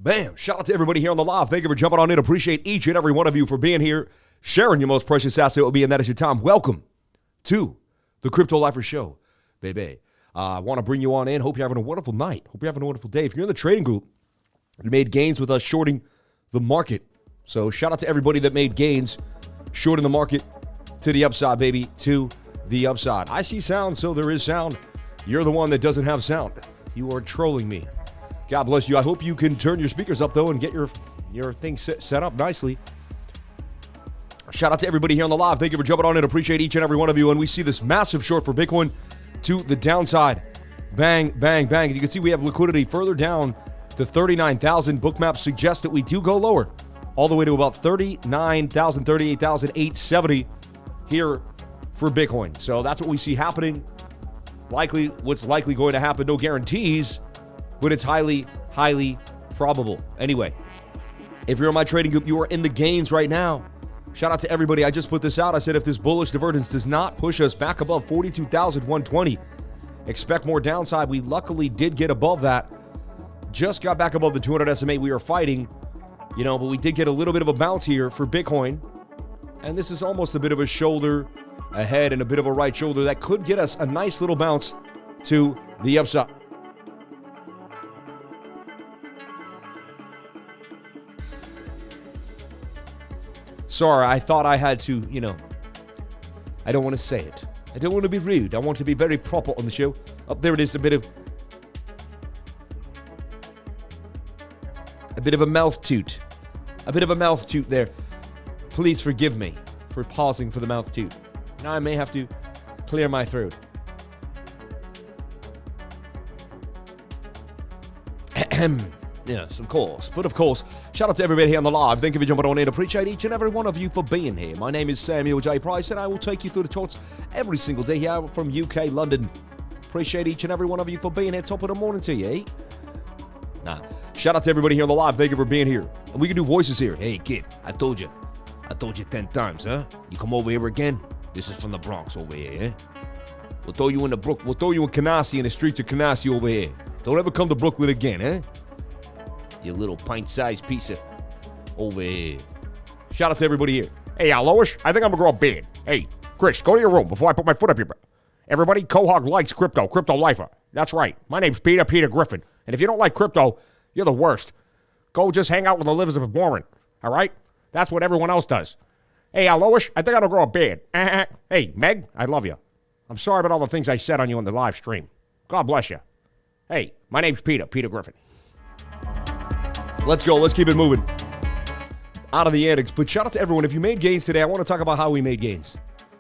Bam! Shout out to everybody here on the live. Thank you for jumping on in. Appreciate each and every one of you for being here, sharing your most precious asset will be, and that is your time. Welcome to the Crypto Lifer Show, baby. I want to bring you on in. Hope you're having a wonderful night. Hope you're having a wonderful day. If you're in the trading group, you made gains with us shorting the market. So shout out to everybody that made gains shorting the market to the upside, baby, to the upside. I see sound, so there is sound. You're the one that doesn't have sound. You are trolling me. God bless you. I hope you can turn your speakers up, though, and get your thing set up nicely. Shout out to everybody here on the live. Thank you for jumping on in. Appreciate each and every one of you. And we see this massive short for Bitcoin to the downside. Bang, bang, bang. You can see we have liquidity further down to 39,000. BOOKMAP suggests that we do go lower, all the way to about 39,000, 38,870 here for Bitcoin. So that's what we see happening. What's likely going to happen. No guarantees, but it's highly, highly probable. Anyway, if you're in my trading group, you are in the gains right now. Shout out to everybody. I just put this out. I said if this bullish divergence does not push us back above 42,120, expect more downside. We luckily did get above that. Just got back above the 200 SMA we were fighting, but we did get a little bit of a bounce here for Bitcoin. And this is almost a bit of a shoulder ahead and a bit of a right shoulder that could get us a nice little bounce to the upside. Sorry, I thought I had to, I don't want to say it. I don't want to be rude. I want to be very proper on the show. Up there it is, a bit of a mouth toot. A bit of a mouth toot there. Please forgive me for pausing for the mouth toot. Now I may have to clear my throat. Yes, of course. But of course, shout out to everybody here on the live. Thank you for jumping on in. Appreciate each and every one of you for being here. My name is Samuel J. Price, and I will take you through the charts every single day here from UK, London. Appreciate each and every one of you for being here. Top of the morning to you, Shout out to everybody here on the live. Thank you for being here. And we can do voices here. Hey, kid, I told you 10 times, huh? You come over here again? This is from the Bronx over here, eh? We'll throw you in we'll throw you in Canarsie, in the streets of Canarsie over here. Don't ever come to Brooklyn again, eh? You little pint-sized piece of over here. Shout out to everybody here. Hey, Lois, I think I'm gonna grow a beard. Hey, Chris, go to your room before I put my foot up your butt. Everybody, Cohog likes crypto lifer. That's right. My name's Peter Griffin. And if you don't like crypto, you're the worst. Go just hang out with Elizabeth Warren, all right? That's what everyone else does. Hey, Lois, I think I'm gonna grow a beard. Hey, Meg, I love you. I'm sorry about all the things I said on you on the live stream. God bless you. Hey, my name's Peter Griffin. Let's go. Let's keep it moving. Out of the antics. But shout out to everyone. If you made gains today, I want to talk about how we made gains.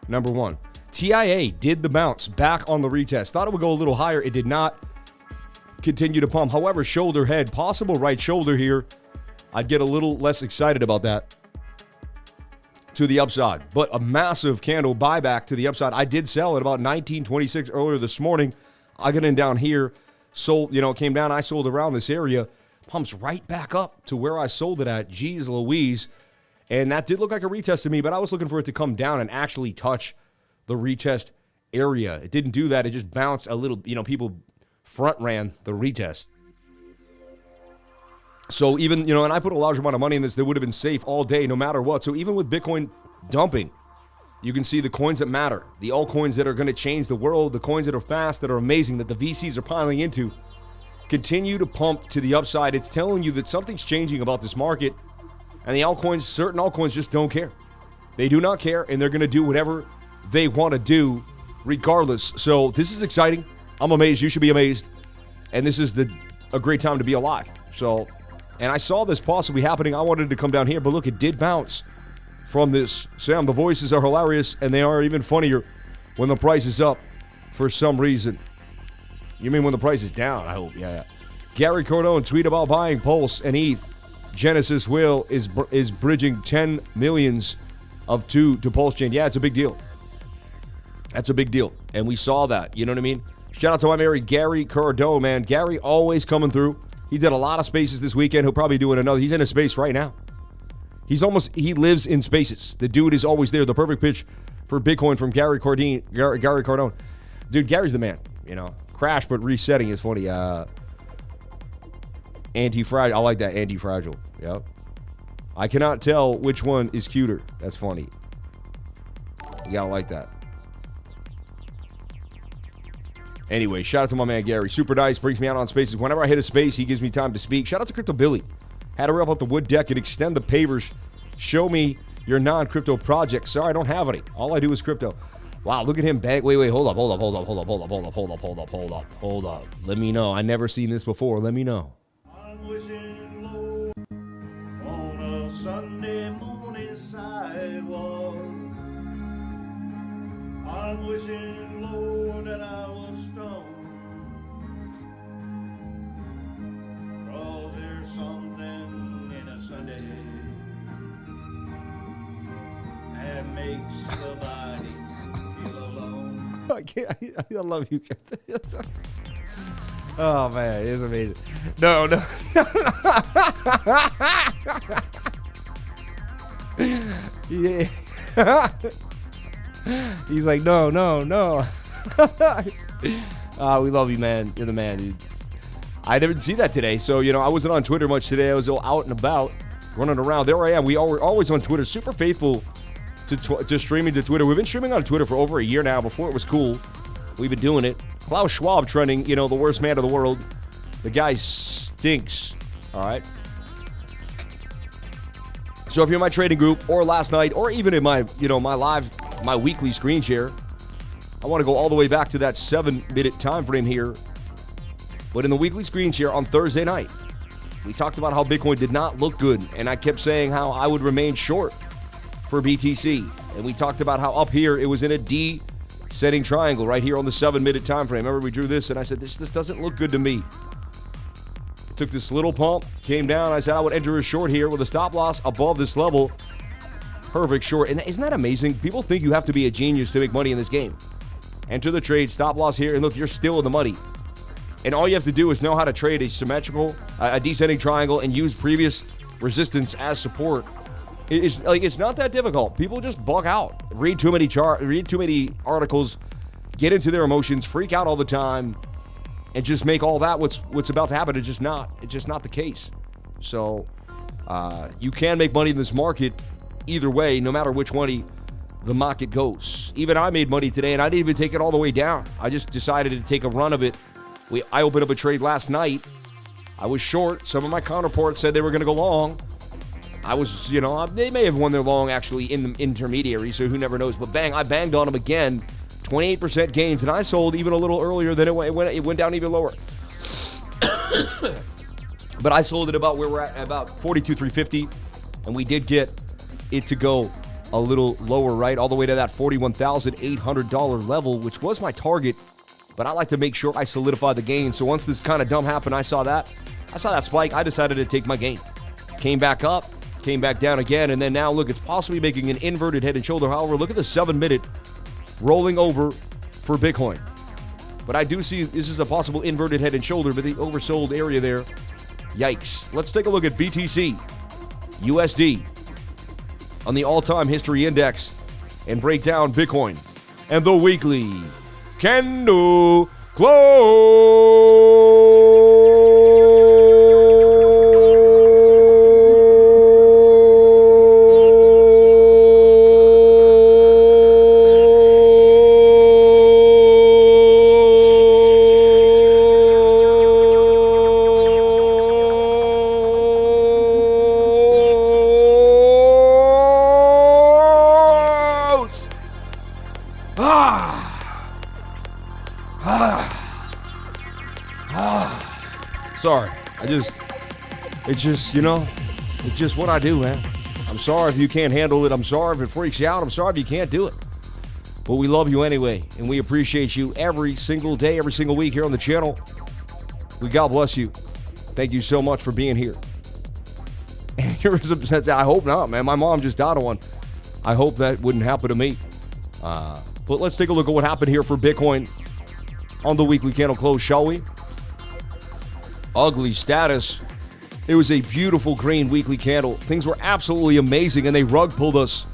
Number one, TIA did the bounce back on the retest. Thought it would go a little higher. It did not continue to pump. However, shoulder head, possible right shoulder here. I'd get a little less excited about that to the upside. But a massive candle buyback to the upside. I did sell at about 1926 earlier this morning. I got in down here. Sold, came down. I sold around this area. Pumps right back up to where I sold it at. Jeez Louise. And that did look like a retest to me, but I was looking for it to come down and actually touch the retest area. It didn't do that. It just bounced a little, people front ran the retest. So even, and I put a large amount of money in this, they would have been safe all day no matter what. So even with Bitcoin dumping, you can see the coins that matter, the altcoins that are going to change the world, the coins that are fast, that are amazing, that the VCs are piling into, continue to pump to the upside. It's telling you that something's changing about this market, and the altcoins, certain altcoins just don't care. They do not care, and they're going to do whatever they want to do regardless. So this is exciting. I'm amazed. You should be amazed. And this is a great time to be alive. So, and I saw this possibly happening. I wanted to come down here, but look, it did bounce from this. Sam, the voices are hilarious, and they are even funnier when the price is up for some reason. You mean when the price is down, I hope. Yeah. Gary Cardone tweet about buying Pulse and ETH. Genesis Will is bridging 10 millions of to Pulse Chain. Yeah, it's a big deal. That's a big deal. And we saw that. You know what I mean? Shout out to my Mary, Gary Cardone, man. Gary always coming through. He did a lot of spaces this weekend. He'll probably do another. He's in a space right now. He lives in spaces. The dude is always there. The perfect pitch for Bitcoin from Gary Cardone. Dude, Gary's the man, Crash, but resetting is funny. Anti-fragile. I like that, anti-fragile. Yep. I cannot tell which one is cuter. That's funny. You gotta like that. Anyway, shout out to my man Gary. Super nice. Brings me out on spaces. Whenever I hit a space, he gives me time to speak. Shout out to Crypto Billy. Had to rip out the wood deck and extend the pavers. Show me your non-crypto projects. Sorry, I don't have any. All I do is crypto. Wow, look at him bang. Wait, hold up. Let me know. I never seen this before. Let me know. I'm wishing low on a Sunday morning sidewalk. I'm wishing low that I was stoned. 'Cause there's something in a Sunday that makes the body feel alone. I can't. I love you. Oh man, it's amazing. No. Yeah. He's like, no. We love you, man. You're the man, dude. I didn't see that today, so I wasn't on Twitter much today. I was all out and about, running around. There I am. We're always on Twitter. Super faithful to streaming to Twitter. We've been streaming on Twitter for over a year now. Before it was cool, we've been doing it. Klaus Schwab trending, the worst man of the world. The guy stinks. All right. So if you're in my trading group, or last night, or even in my, my weekly screen share, I want to go all the way back to that 7-minute time frame here. But in the weekly screen share on Thursday night, we talked about how Bitcoin did not look good, and I kept saying how I would remain short for BTC. And we talked about how up here it was in a descending triangle right here on the 7-minute time frame. Remember, we drew this, and I said, this doesn't look good to me. Took this little pump, came down. I said I would enter a short here with a stop loss above this level. Perfect short. And isn't that amazing? People think you have to be a genius to make money in this game. Enter the trade, stop loss here, and look, you're still in the money. And all you have to do is know how to trade a symmetrical, a descending triangle, and use previous resistance as support. It's not that difficult. People just bug out, read too many articles, get into their emotions, freak out all the time, and just make all that what's about to happen. It's just not the case. So you can make money in this market either way, no matter which way the market goes. Even I made money today, and I didn't even take it all the way down. I just decided to take a run of it. I opened up a trade last night. I was short. Some of my counterparts said they were going to go long. I was, they may have won their long actually in the intermediary, so who never knows. But bang, I banged on them again. 28% gains, and I sold even a little earlier than it went down even lower. But I sold it about where we're at, about 42,350, and we did get it to go a little lower, right? All the way to that $41,800 level, which was my target. But I like to make sure I solidify the gain. So once this kind of dump happened, I saw that spike. I decided to take my gain. Came back up, came back down again, and then now look, it's possibly making an inverted head and shoulder. However, look at the 7-minute rolling over for Bitcoin. But I do see this is a possible inverted head and shoulder, but the oversold area there, yikes. Let's take a look at BTC, USD, on the all-time history index, and break down Bitcoin and the weekly candle close. Sorry, it's just what I do, man. I'm sorry if you can't handle it. I'm sorry if it freaks you out. I'm sorry if you can't do it. But we love you anyway, and we appreciate you every single day, every single week here on the channel. God bless you. Thank you so much for being here. And I hope not, man. My mom just died of one. I hope that wouldn't happen to me. But let's take a look at what happened here for Bitcoin on the weekly candle close, shall we? Ugly status. It was a beautiful green weekly candle. Things were absolutely amazing, and they rug pulled us.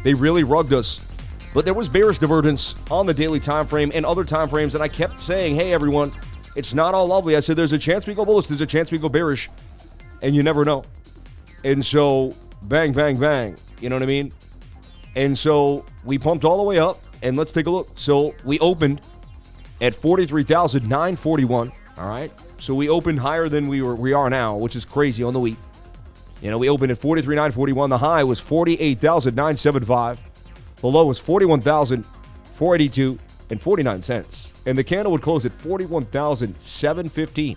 They really rugged us. But there was bearish divergence on the daily time frame and other time frames, and I kept saying, hey, everyone, It's not all lovely. I said there's a chance we go bullish, there's a chance we go bearish, and you never know. And so, bang, bang, bang. You know what I mean? And so, we pumped all the way up, and let's take a look. So, we opened at 43,941, all right? So, we opened higher than we are now, which is crazy on the week. You know, we opened at 43,941. The high was 48,975. The low was 41,482 and 49 cents. And the candle would close at 41,715.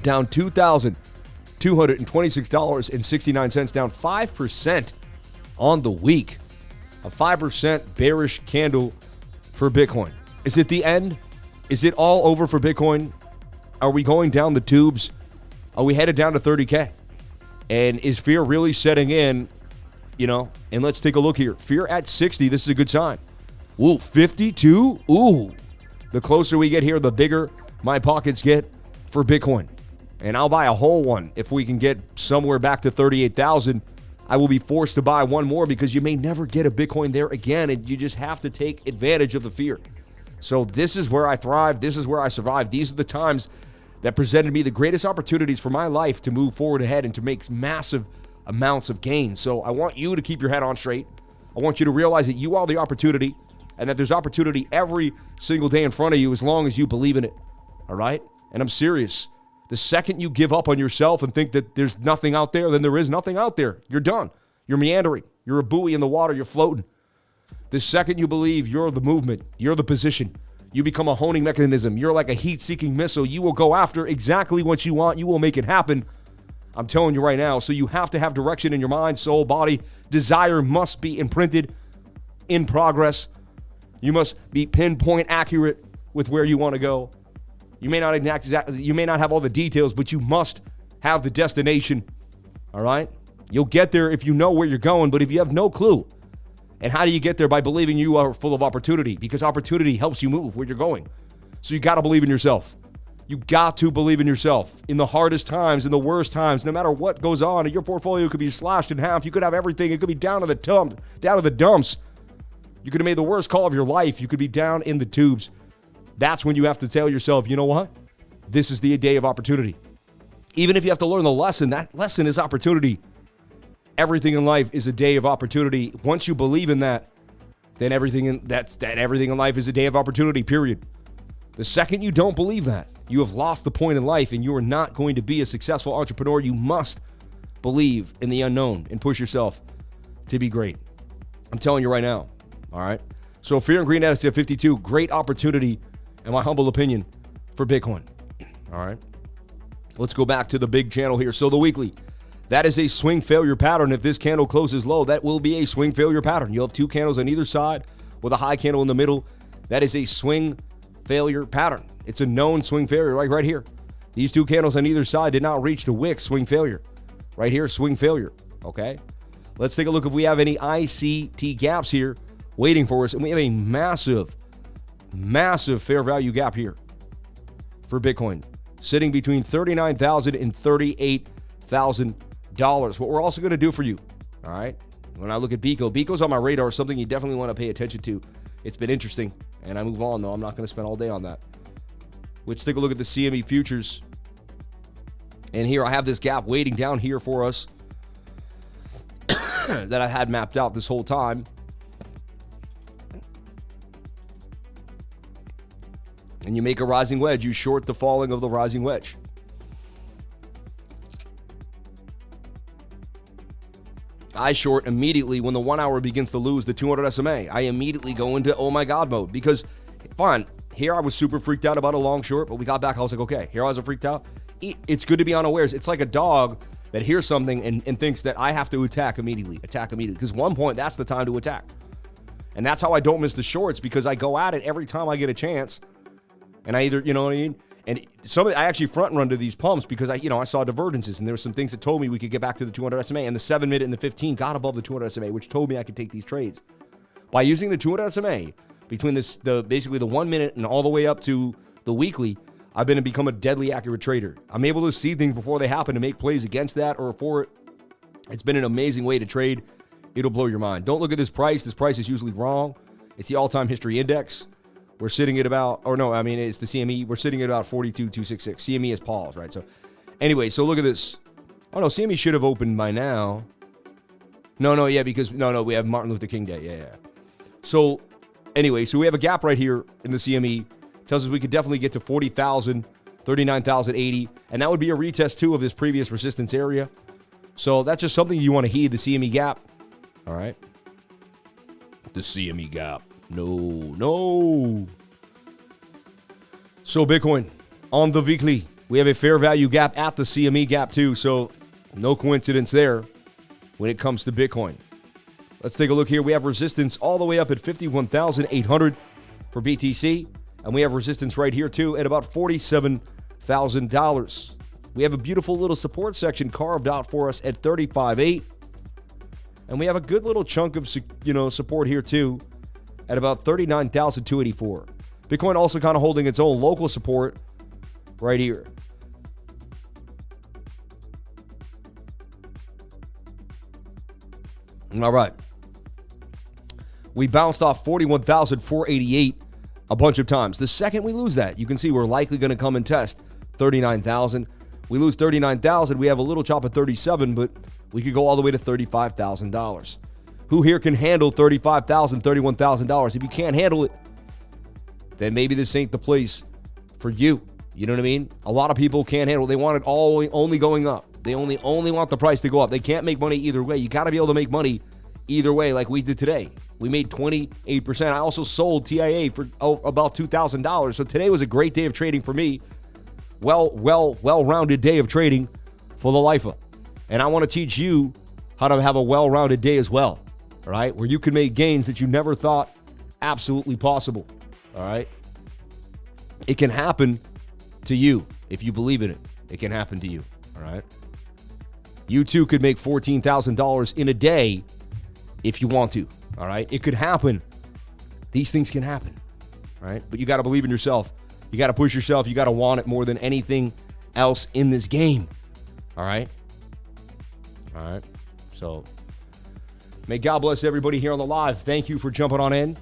Down $2,226.69, down 5% on the week. A 5% bearish candle for Bitcoin. Is it the end? Is it all over for Bitcoin? Are we going down the tubes? Are we headed down to 30K? And is fear really setting in? You know, and let's take a look here. Fear at 60, this is a good sign. Ooh, 52? Ooh. The closer we get here, the bigger my pockets get for Bitcoin. And I'll buy a whole one. If we can get somewhere back to 38,000, I will be forced to buy one more because you may never get a Bitcoin there again, and you just have to take advantage of the fear. So this is where I thrive. This is where I survive. These are the times that presented me the greatest opportunities for my life to move forward ahead and to make massive amounts of gains. So I want you to keep your head on straight. I want you to realize that you are the opportunity and that there's opportunity every single day in front of you as long as you believe in it. All right? And I'm serious. The second you give up on yourself and think that there's nothing out there, then there is nothing out there. You're done. You're meandering. You're a buoy in the water. You're floating. The second you believe you're the movement, you're the position, you become a honing mechanism. You're like a heat-seeking missile. You will go after exactly what you want. You will make it happen. I'm telling you right now. So you have to have direction in your mind, soul, body. Desire must be imprinted in progress. You must be pinpoint accurate with where you want to go. You may not have all the details, but you must have the destination. All right? You'll get there if you know where you're going, but if you have no clue. And how do you get there? By believing you are full of opportunity, because opportunity helps you move where you're going. So you got to believe in yourself. You got to believe in yourself in the hardest times, in the worst times, no matter what goes on. Your portfolio could be slashed in half. You could have everything. It could be down to the dumps. You could have made the worst call of your life. You could be down in the tubes. That's when you have to tell yourself, you know what? This is the day of opportunity. Even if you have to learn the lesson, that lesson is opportunity. Everything in life is a day of opportunity. Once you believe in that, then everything in life is a day of opportunity, period. The second you don't believe that, you have lost the point in life and you are not going to be a successful entrepreneur. You must believe in the unknown and push yourself to be great. I'm telling you right now. All right. So fear and green at 52, great opportunity, in my humble opinion, for Bitcoin. All right. Let's go back to the big channel here. So the weekly, that is a swing failure pattern. If this candle closes low, that will be a swing failure pattern. You'll have two candles on either side with a high candle in the middle. That is a swing failure pattern. It's a known swing failure right here. These two candles on either side did not reach the wick, swing failure. Right here, swing failure. Okay. Let's take a look if we have any ICT gaps here waiting for us. And we have a massive fair value gap here for Bitcoin, sitting between $39,000 and $38,000. What we're also going to do for you, all right, when I look at Beco's on my radar, something you definitely want to pay attention to. It's been interesting, and I move on, though. I'm not going to spend all day on that. Let's take a look at the CME futures. And here I have this gap waiting down here for us that I had mapped out this whole time. And you make a rising wedge. You short the falling of the rising wedge. I short immediately when the 1 hour begins to lose the 200 SMA. I immediately go into oh my God mode because, fine, here I was super freaked out about a long short, but we got back. I was like, okay, here I wasn't freaked out. It's good to be unawares. It's like a dog that hears something and thinks that I have to attack immediately. Because 1 point, that's the time to attack. And that's how I don't miss the shorts, because I go at it every time I get a chance. And I either, you know what I mean? And I actually front run to these pumps because I saw divergences, and there were some things that told me we could get back to the 200 SMA, and the 7 minute and the 15 got above the 200 SMA, which told me I could take these trades. By using the 200 SMA between basically the 1 minute and all the way up to the weekly, I've been to become a deadly accurate trader. I'm able to see things before they happen to make plays against that or for it. It's been an amazing way to trade. It'll blow your mind. Don't look at this price. This price is usually wrong. It's the all-time history index. We're sitting at about, or no, I mean, it's the CME. We're sitting at about 42,266. CME is paused, right? So anyway, so look at this. Oh, no, CME should have opened by now. No, yeah, because, no, we have Martin Luther King Day. Yeah. So anyway, so we have a gap right here in the CME. Tells us we could definitely get to 40,000, 39,080, and that would be a retest, too, of this previous resistance area. So that's just something you want to heed, the CME gap. All right. The CME gap. No. So Bitcoin, on the weekly, we have a fair value gap at the CME gap, too. So no coincidence there when it comes to Bitcoin. Let's take a look here. We have resistance all the way up at 51,800 for BTC. And we have resistance right here, too, at about $47,000. We have a beautiful little support section carved out for us at 35.8. And we have a good little chunk of, support here, too, at about 39,284. Bitcoin also kind of holding its own local support right here. All right. We bounced off 41,488 a bunch of times. The second we lose that, you can see we're likely going to come and test 39,000. We lose 39,000. We have a little chop at 37, but we could go all the way to $35,000. Who here can handle $35,000, $31,000? If you can't handle it, then maybe this ain't the place for you. You know what I mean? A lot of people can't handle it. They want it all only going up. They only want the price to go up. They can't make money either way. You got to be able to make money either way, like we did today. We made 28%. I also sold TIA for about $2,000. So today was a great day of trading for me. Well-rounded day of trading for the lifer. And I want to teach you how to have a well-rounded day as well. All right? Where you can make gains that you never thought absolutely possible. All right? It can happen to you if you believe in it. It can happen to you. All right? You too could make $14,000 in a day if you want to. All right? It could happen. These things can happen. All right? But you got to believe in yourself. You got to push yourself. You got to want it more than anything else in this game. All right? All right? So, may God bless everybody here on the live. Thank you for jumping on in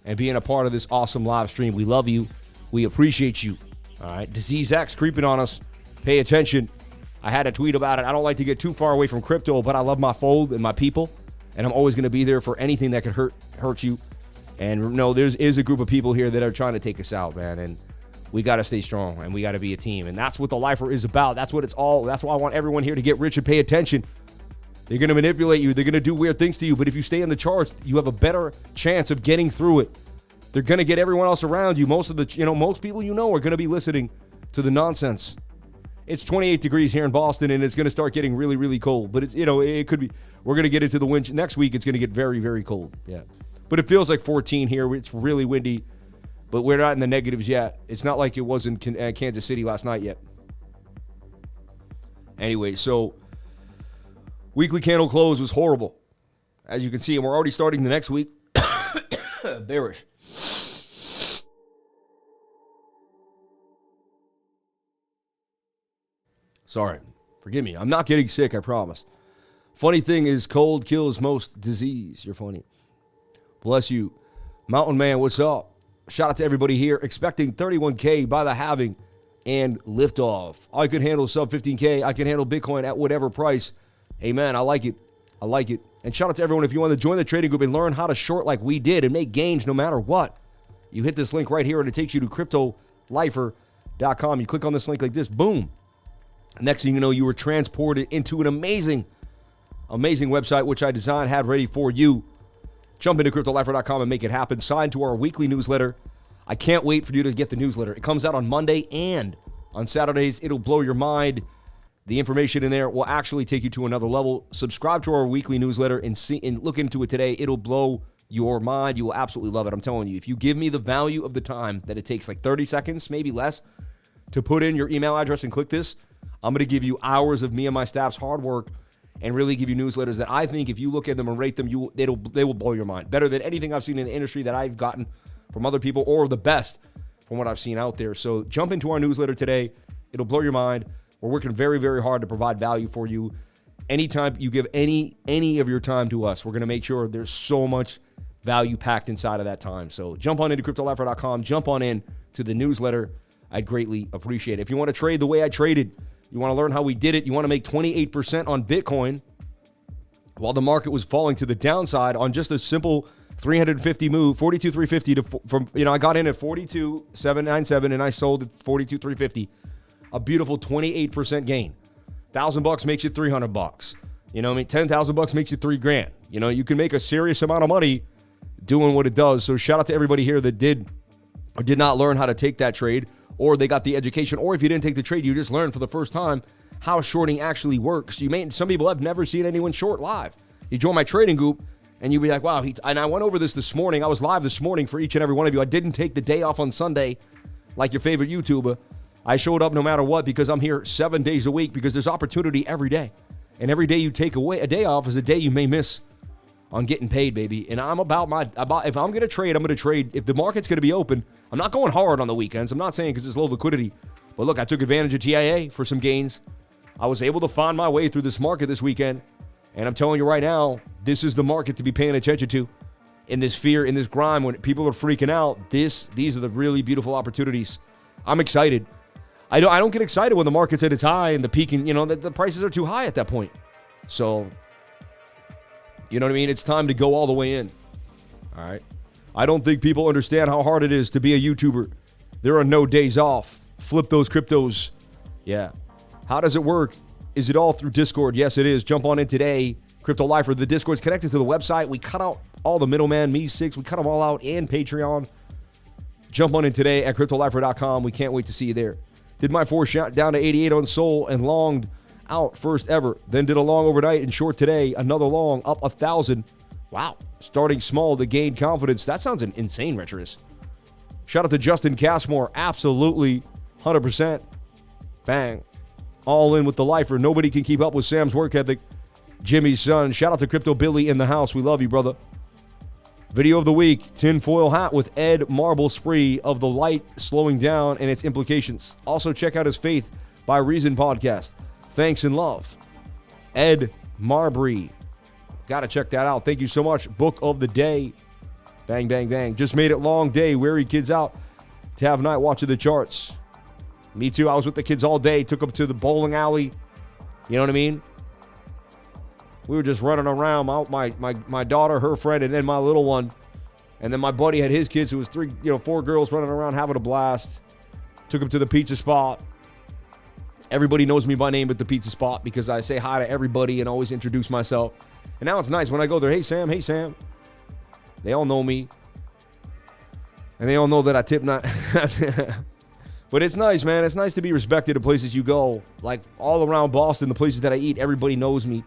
and being a part of this awesome live stream. We love you. We appreciate you. All right? Disease X creeping on us. Pay attention. I had a tweet about it. I don't like to get too far away from crypto, but I love my fold and my people. And I'm always going to be there for anything that could hurt you. And no, there is a group of people here that are trying to take us out, man. And we got to stay strong, and we got to be a team. And that's what the lifer is about. That's what it's all. That's why I want everyone here to get rich and pay attention. They're going to manipulate you. They're going to do weird things to you. But if you stay in the charts, you have a better chance of getting through it. They're going to get everyone else around you. Most people are going to be listening to the nonsense. It's 28 degrees here in Boston, and it's going to start getting really, really cold. But it could be. We're going to get into the wind next week. It's going to get very, very cold. Yeah, but it feels like 14 here. It's really windy, but we're not in the negatives yet. It's not like it was in Kansas City last night yet. Anyway, so weekly candle close was horrible, as you can see, and we're already starting the next week. Bearish. Sorry. Forgive me. I'm not getting sick, I promise. Funny thing is, cold kills most disease. You're funny. Bless you. Mountain Man, what's up? Shout out to everybody here. Expecting 31K by the halving and liftoff. I could handle sub 15K. I can handle Bitcoin at whatever price. Hey, man, I like it. I like it. And shout out to everyone. If you want to join the trading group and learn how to short like we did and make gains no matter what, you hit this link right here and it takes you to cryptolifer.com. You click on this link like this. Boom. Next thing you know, you were transported into an amazing website, which I designed, had ready for you. Jump into cryptolifer.com and make it happen. Sign to our weekly newsletter. I can't wait for you to get the newsletter. It comes out on Monday and on Saturdays. It'll blow your mind. The information in there will actually take you to another level. Subscribe to our weekly newsletter and look into it today. It'll blow your mind. You will absolutely love it. I'm telling you, if you give me the value of the time that it takes, like 30 seconds, maybe less, to put in your email address and click this, I'm going to give you hours of me and my staff's hard work and really give you newsletters that I think if you look at them and rate them, they will blow your mind. Better than anything I've seen in the industry that I've gotten from other people, or the best from what I've seen out there. So jump into our newsletter today. It'll blow your mind. We're working very, very hard to provide value for you. Anytime you give any of your time to us, we're going to make sure there's so much value packed inside of that time. So jump on into cryptolifer.com. Jump on in to the newsletter. I'd greatly appreciate it. If you want to trade the way I traded, you want to learn how we did it, you want to make 28% on Bitcoin while the market was falling to the downside on just a simple 350 move, 42,350 to from, I got in at 42,797 and I sold at 42,350. A beautiful 28% gain. $1,000 makes you $300. You know what I mean? $10,000 makes you $3,000. You can make a serious amount of money doing what it does. So shout out to everybody here that did or did not learn how to take that trade, or they got the education, or if you didn't take the trade, you just learned for the first time how shorting actually works. Some people have never seen anyone short live. You join my trading group, and you'll be like, wow. And I went over this morning. I was live this morning for each and every one of you. I didn't take the day off on Sunday like your favorite YouTuber. I showed up no matter what because I'm here 7 days a week because there's opportunity every day. And every day you take away a day off is a day you may miss on getting paid, baby. And I'm if I'm going to trade, I'm going to trade. If the market's going to be open, I'm not going hard on the weekends. I'm not saying because it's low liquidity. But look, I took advantage of TIA for some gains. I was able to find my way through this market this weekend. And I'm telling you right now, this is the market to be paying attention to. In this fear, in this grime, when people are freaking out, these are the really beautiful opportunities. I'm excited. I don't get excited when the market's at its high and the peaking, the prices are too high at that point. So, you know what I mean? It's time to go all the way in. All right. I don't think people understand how hard it is to be a YouTuber. There are no days off. Flip those cryptos. Yeah. How does it work? Is it all through Discord? Yes, it is. Jump on in today. Crypto Lifer. The Discord's connected to the website. We cut out all the middleman, me6. We cut them all out, and Patreon. Jump on in today at cryptolifer.com. We can't wait to see you there. Did my 4 shot down to 88 on Sol and longed out first ever. Then did a long overnight and short today. Another long up 1,000. Wow. Starting small to gain confidence. That sounds insane, Retros. Shout out to Justin Cashmore. Absolutely 100%. Bang. All in with the lifer. Nobody can keep up with Sam's work ethic. Jimmy's son. Shout out to Crypto Billy in the house. We love you, brother. Video of the week. Tinfoil hat with Ed Marble Spree of the light slowing down and its implications. Also check out his Faith by Reason podcast. Thanks and love. Ed Marbury. Got to check that out. Thank you so much. Book of the day. Bang, bang, bang. Just made it long day. Weary kids out to have night watching the charts. Me too. I was with the kids all day. Took them to the bowling alley. You know what I mean? We were just running around. My daughter, her friend, and then my little one. And then my buddy had his kids, who was 4 girls running around having a blast. Took them to the pizza spot. Everybody knows me by name at the pizza spot because I say hi to everybody and always introduce myself. And now it's nice when I go there. Hey, Sam. Hey, Sam. They all know me. And they all know that I tip not. But it's nice, man. It's nice to be respected at places you go. Like all around Boston, the places that I eat, everybody knows me.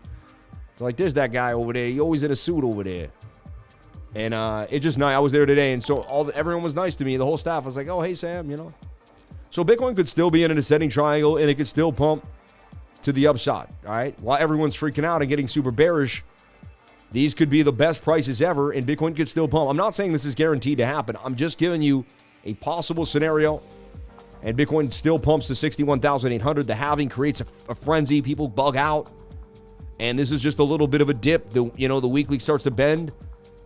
So like, there's that guy over there. He always in a suit over there. And it's just nice. I was there today, and so everyone was nice to me. The whole staff was like, oh, hey, Sam, So Bitcoin could still be in an ascending triangle, and it could still pump to the upside, all right? While everyone's freaking out and getting super bearish, these could be the best prices ever, and Bitcoin could still pump. I'm not saying this is guaranteed to happen. I'm just giving you a possible scenario, and Bitcoin still pumps to 61,800. The halving creates a frenzy. People bug out, and this is just a little bit of a dip. The weekly starts to bend,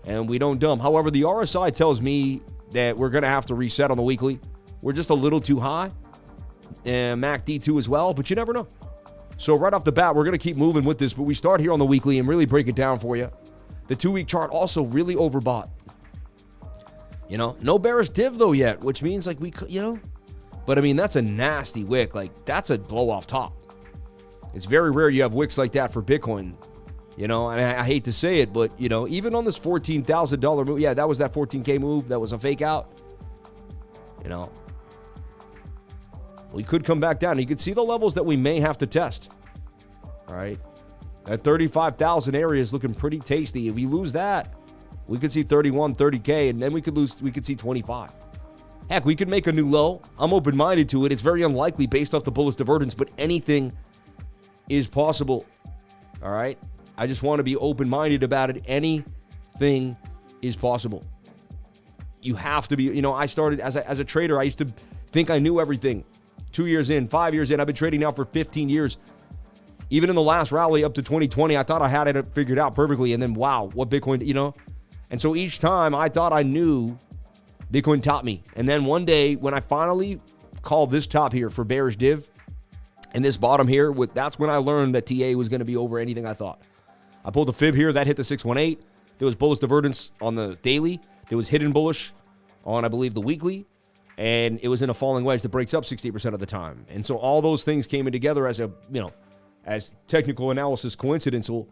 and we don't dump. However, the RSI tells me that we're going to have to reset on the weekly. We're just a little too high, and MACD2 as well, but you never know. So right off the bat, we're going to keep moving with this, but we start here on the weekly and really break it down for you. The 2-week chart also really overbought. No bearish div though yet, which means like we could, but I mean, that's a nasty wick. Like that's a blow off top. It's very rare you have wicks like that for Bitcoin, and I hate to say it, but even on this $14,000 move, yeah, that was that 14K move. That was a fake out, we could come back down. You could see the levels that we may have to test. All right. That 35,000 area is looking pretty tasty. If we lose that, we could see 31, 30K, and then we could see 25. Heck, we could make a new low. I'm open-minded to it. It's very unlikely based off the bullish divergence, but anything is possible. All right. I just want to be open-minded about it. Anything is possible. You have to be, I started as a trader. I used to think I knew everything. 2 years in, 5 years in, I've been trading now for 15 years. Even in the last rally up to 2020, I thought I had it figured out perfectly. And then, wow, what Bitcoin, And so each time I thought I knew, Bitcoin topped me. And then one day when I finally called this top here for bearish div and this bottom here, that's when I learned that TA was going to be over anything I thought. I pulled the fib here. That hit the 618. There was bullish divergence on the daily. There was hidden bullish on, I believe, the weekly. And it was in a falling wedge that breaks up 60% of the time. And so all those things came in together as as technical analysis, coincidental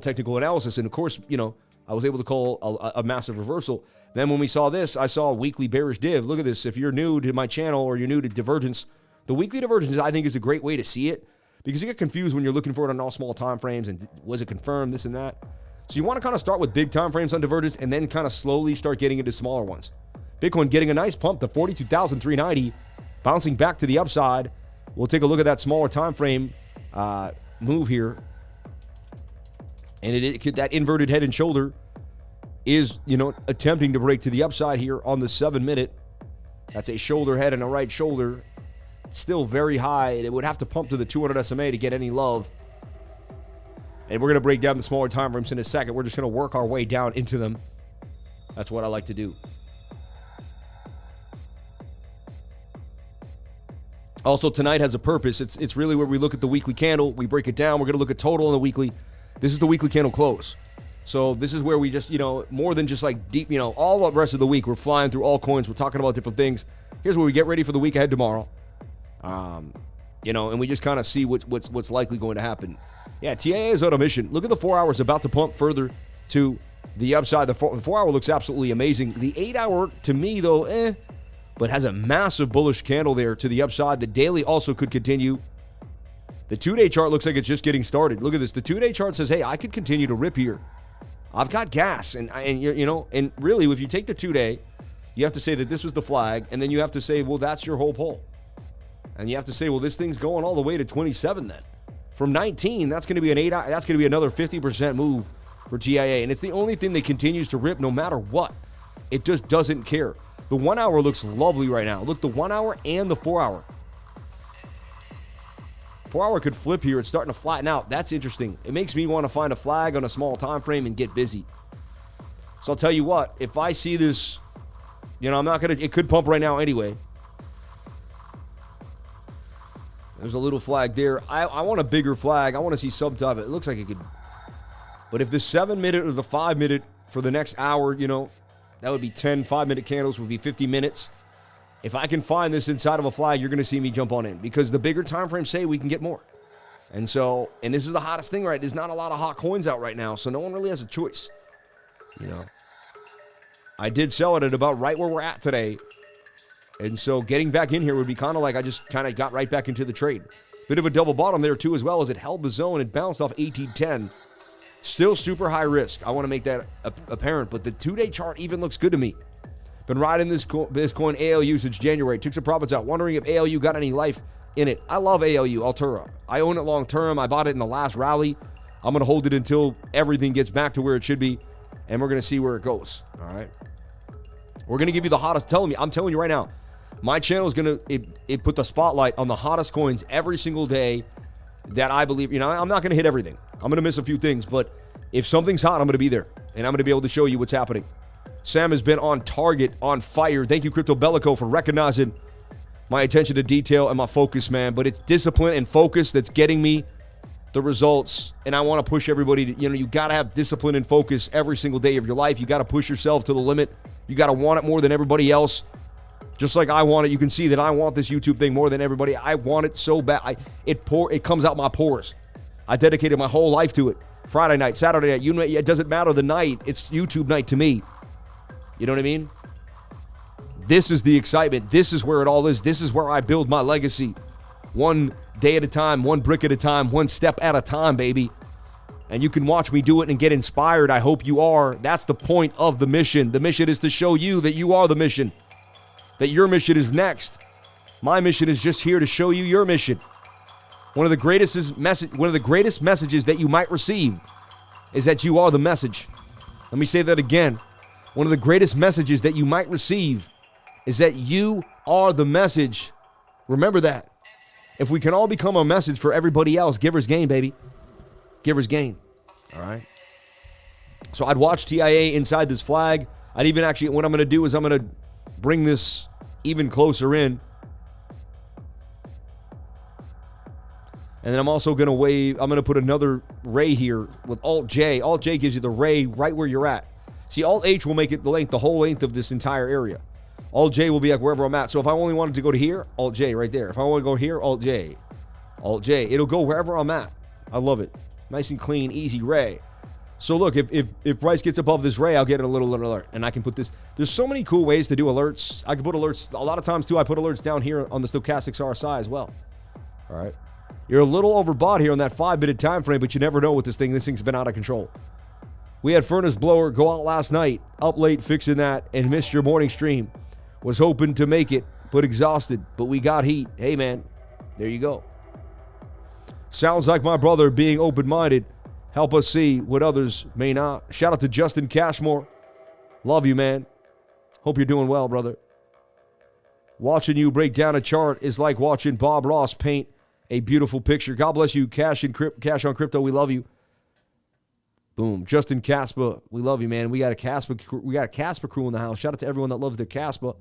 technical analysis. And of course, I was able to call a massive reversal. Then when we saw this, I saw a weekly bearish div. Look at this. If you're new to my channel or you're new to divergence, the weekly divergence, I think, is a great way to see it because you get confused when you're looking for it on all small time frames and was it confirmed, this and that. So you want to kind of start with big time frames on divergence and then kind of slowly start getting into smaller ones. Bitcoin getting a nice pump to 42,390, bouncing back to the upside. We'll take a look at that smaller time frame move here. And that inverted head and shoulder is, attempting to break to the upside here on the 7-minute. That's a shoulder head and a right shoulder. Still very high. It would have to pump to the 200 SMA to get any love. And we're going to break down the smaller time frames in a second. We're just going to work our way down into them. That's what I like to do. Also, tonight has a purpose. It's really where we look at the weekly candle. We break it down. We're going to look at total on the weekly. This is the weekly candle close. So this is where we just, more than just like deep, all the rest of the week, we're flying through all coins. We're talking about different things. Here's where we get ready for the week ahead tomorrow. And we just kind of see what's likely going to happen. Yeah, TAA is on a mission. Look at the 4 hours about to pump further to the upside. The 4 hour looks absolutely amazing. The 8 hour, to me, though, but has a massive bullish candle there to the upside. The daily also could continue. The 2-day chart looks like it's just getting started. Look at this. The 2-day chart says, hey, I could continue to rip here. I've got gas. And really, if you take the 2-day, you have to say that this was the flag. And then you have to say, well, that's your whole pull. And you have to say, well, this thing's going all the way to 27 then. From 19, that's going to be that's going to be another 50% move for TIA. And it's the only thing that continues to rip no matter what. It just doesn't care. The 1 hour looks lovely right now. Look, the 1 hour and the 4 hour. 4 hour could flip here. It's starting to flatten out. That's interesting. It makes me want to find a flag on a small time frame and get busy. So I'll tell you what, if I see this, I'm not going to, it could pump right now anyway. There's a little flag there. I want a bigger flag. I want to see some type of it. It looks like it could. But if the 7-minute or the 5-minute for the next hour, that would be 10 5-minute candles would be 50 minutes. If I can find this inside of a flag, you're going to see me jump on in because the bigger time frames say we can get more. And this is the hottest thing, right? There's not a lot of hot coins out right now, so no one really has a choice. I did sell it at about right where we're at today. And so getting back in here would be kind of like I just kind of got right back into the trade. Bit of a double bottom there too, as well as it held the zone and bounced off 1810. Still super high risk. I want to make that apparent, but the 2-day chart even looks good to me. Been riding this coin ALU since January. Took some profits out. Wondering if ALU got any life in it. I love ALU, Altura. I own it long term. I bought it in the last rally. I'm going to hold it until everything gets back to where it should be, and we're going to see where it goes. All right. We're going to give you the hottest. I'm telling you right now, my channel is going to put the spotlight on the hottest coins every single day that I believe. I'm not going to hit everything. I'm going to miss a few things, but if something's hot, I'm going to be there, and I'm going to be able to show you what's happening. Sam has been on target, on fire. Thank you, Crypto Bellico, for recognizing my attention to detail and my focus, man. But it's discipline and focus that's getting me the results. And I want to push everybody to, you got to have discipline and focus every single day of your life. You got to push yourself to the limit. You got to want it more than everybody else. Just like I want it. You can see that I want this YouTube thing more than everybody. I want it so bad. It comes out my pores. I dedicated my whole life to it. Friday night, Saturday night, it doesn't matter the night. It's YouTube night to me. You know what I mean? This is the excitement. This is where it all is. This is where I build my legacy. One day at a time, one brick at a time, one step at a time, baby. And you can watch me do it and get inspired. I hope you are. That's the point of the mission. The mission is to show you that you are the mission. That your mission is next. My mission is just here to show you your mission. One of the greatest messages that you might receive is that you are the message. Let me say that again. One of the greatest messages that you might receive is that you are the message. Remember that. If we can all become a message for everybody else, givers gain, baby. Givers gain. All right. So I'd watch TIA inside this flag. I'd even actually, what I'm going to do is I'm going to bring this even closer in. And then I'm also going to wave, I'm going to put another ray here with Alt-J. Alt-J gives you the ray right where you're at. See, Alt-H will make it the whole length of this entire area. Alt-J will be like wherever I'm at. So if I only wanted to go to here, Alt-J right there. If I want to go here, Alt-J. Alt-J. It'll go wherever I'm at. I love it. Nice and clean, easy ray. So look, if Bryce gets above this ray, I'll get a little alert. And I can put this. There's so many cool ways to do alerts. I can put alerts. A lot of times, too, I put alerts down here on the Stochastics RSI as well. All right. You're a little overbought here on that 5-minute time frame, but you never know with this thing. This thing's been out of control. We had Furnace Blower go out last night, up late fixing that, and missed your morning stream. Was hoping to make it, but exhausted. But we got heat. Hey, man, there you go. Sounds like my brother being open-minded. Help us see what others may not. Shout out to Justin Cashmore. Love you, man. Hope you're doing well, brother. Watching you break down a chart is like watching Bob Ross paint a beautiful picture. God bless you, Cash on Crypto. We love you. Boom. Justin Caspa, we love you, man. We got a Caspa crew in the house. Shout out to everyone that loves their Caspa.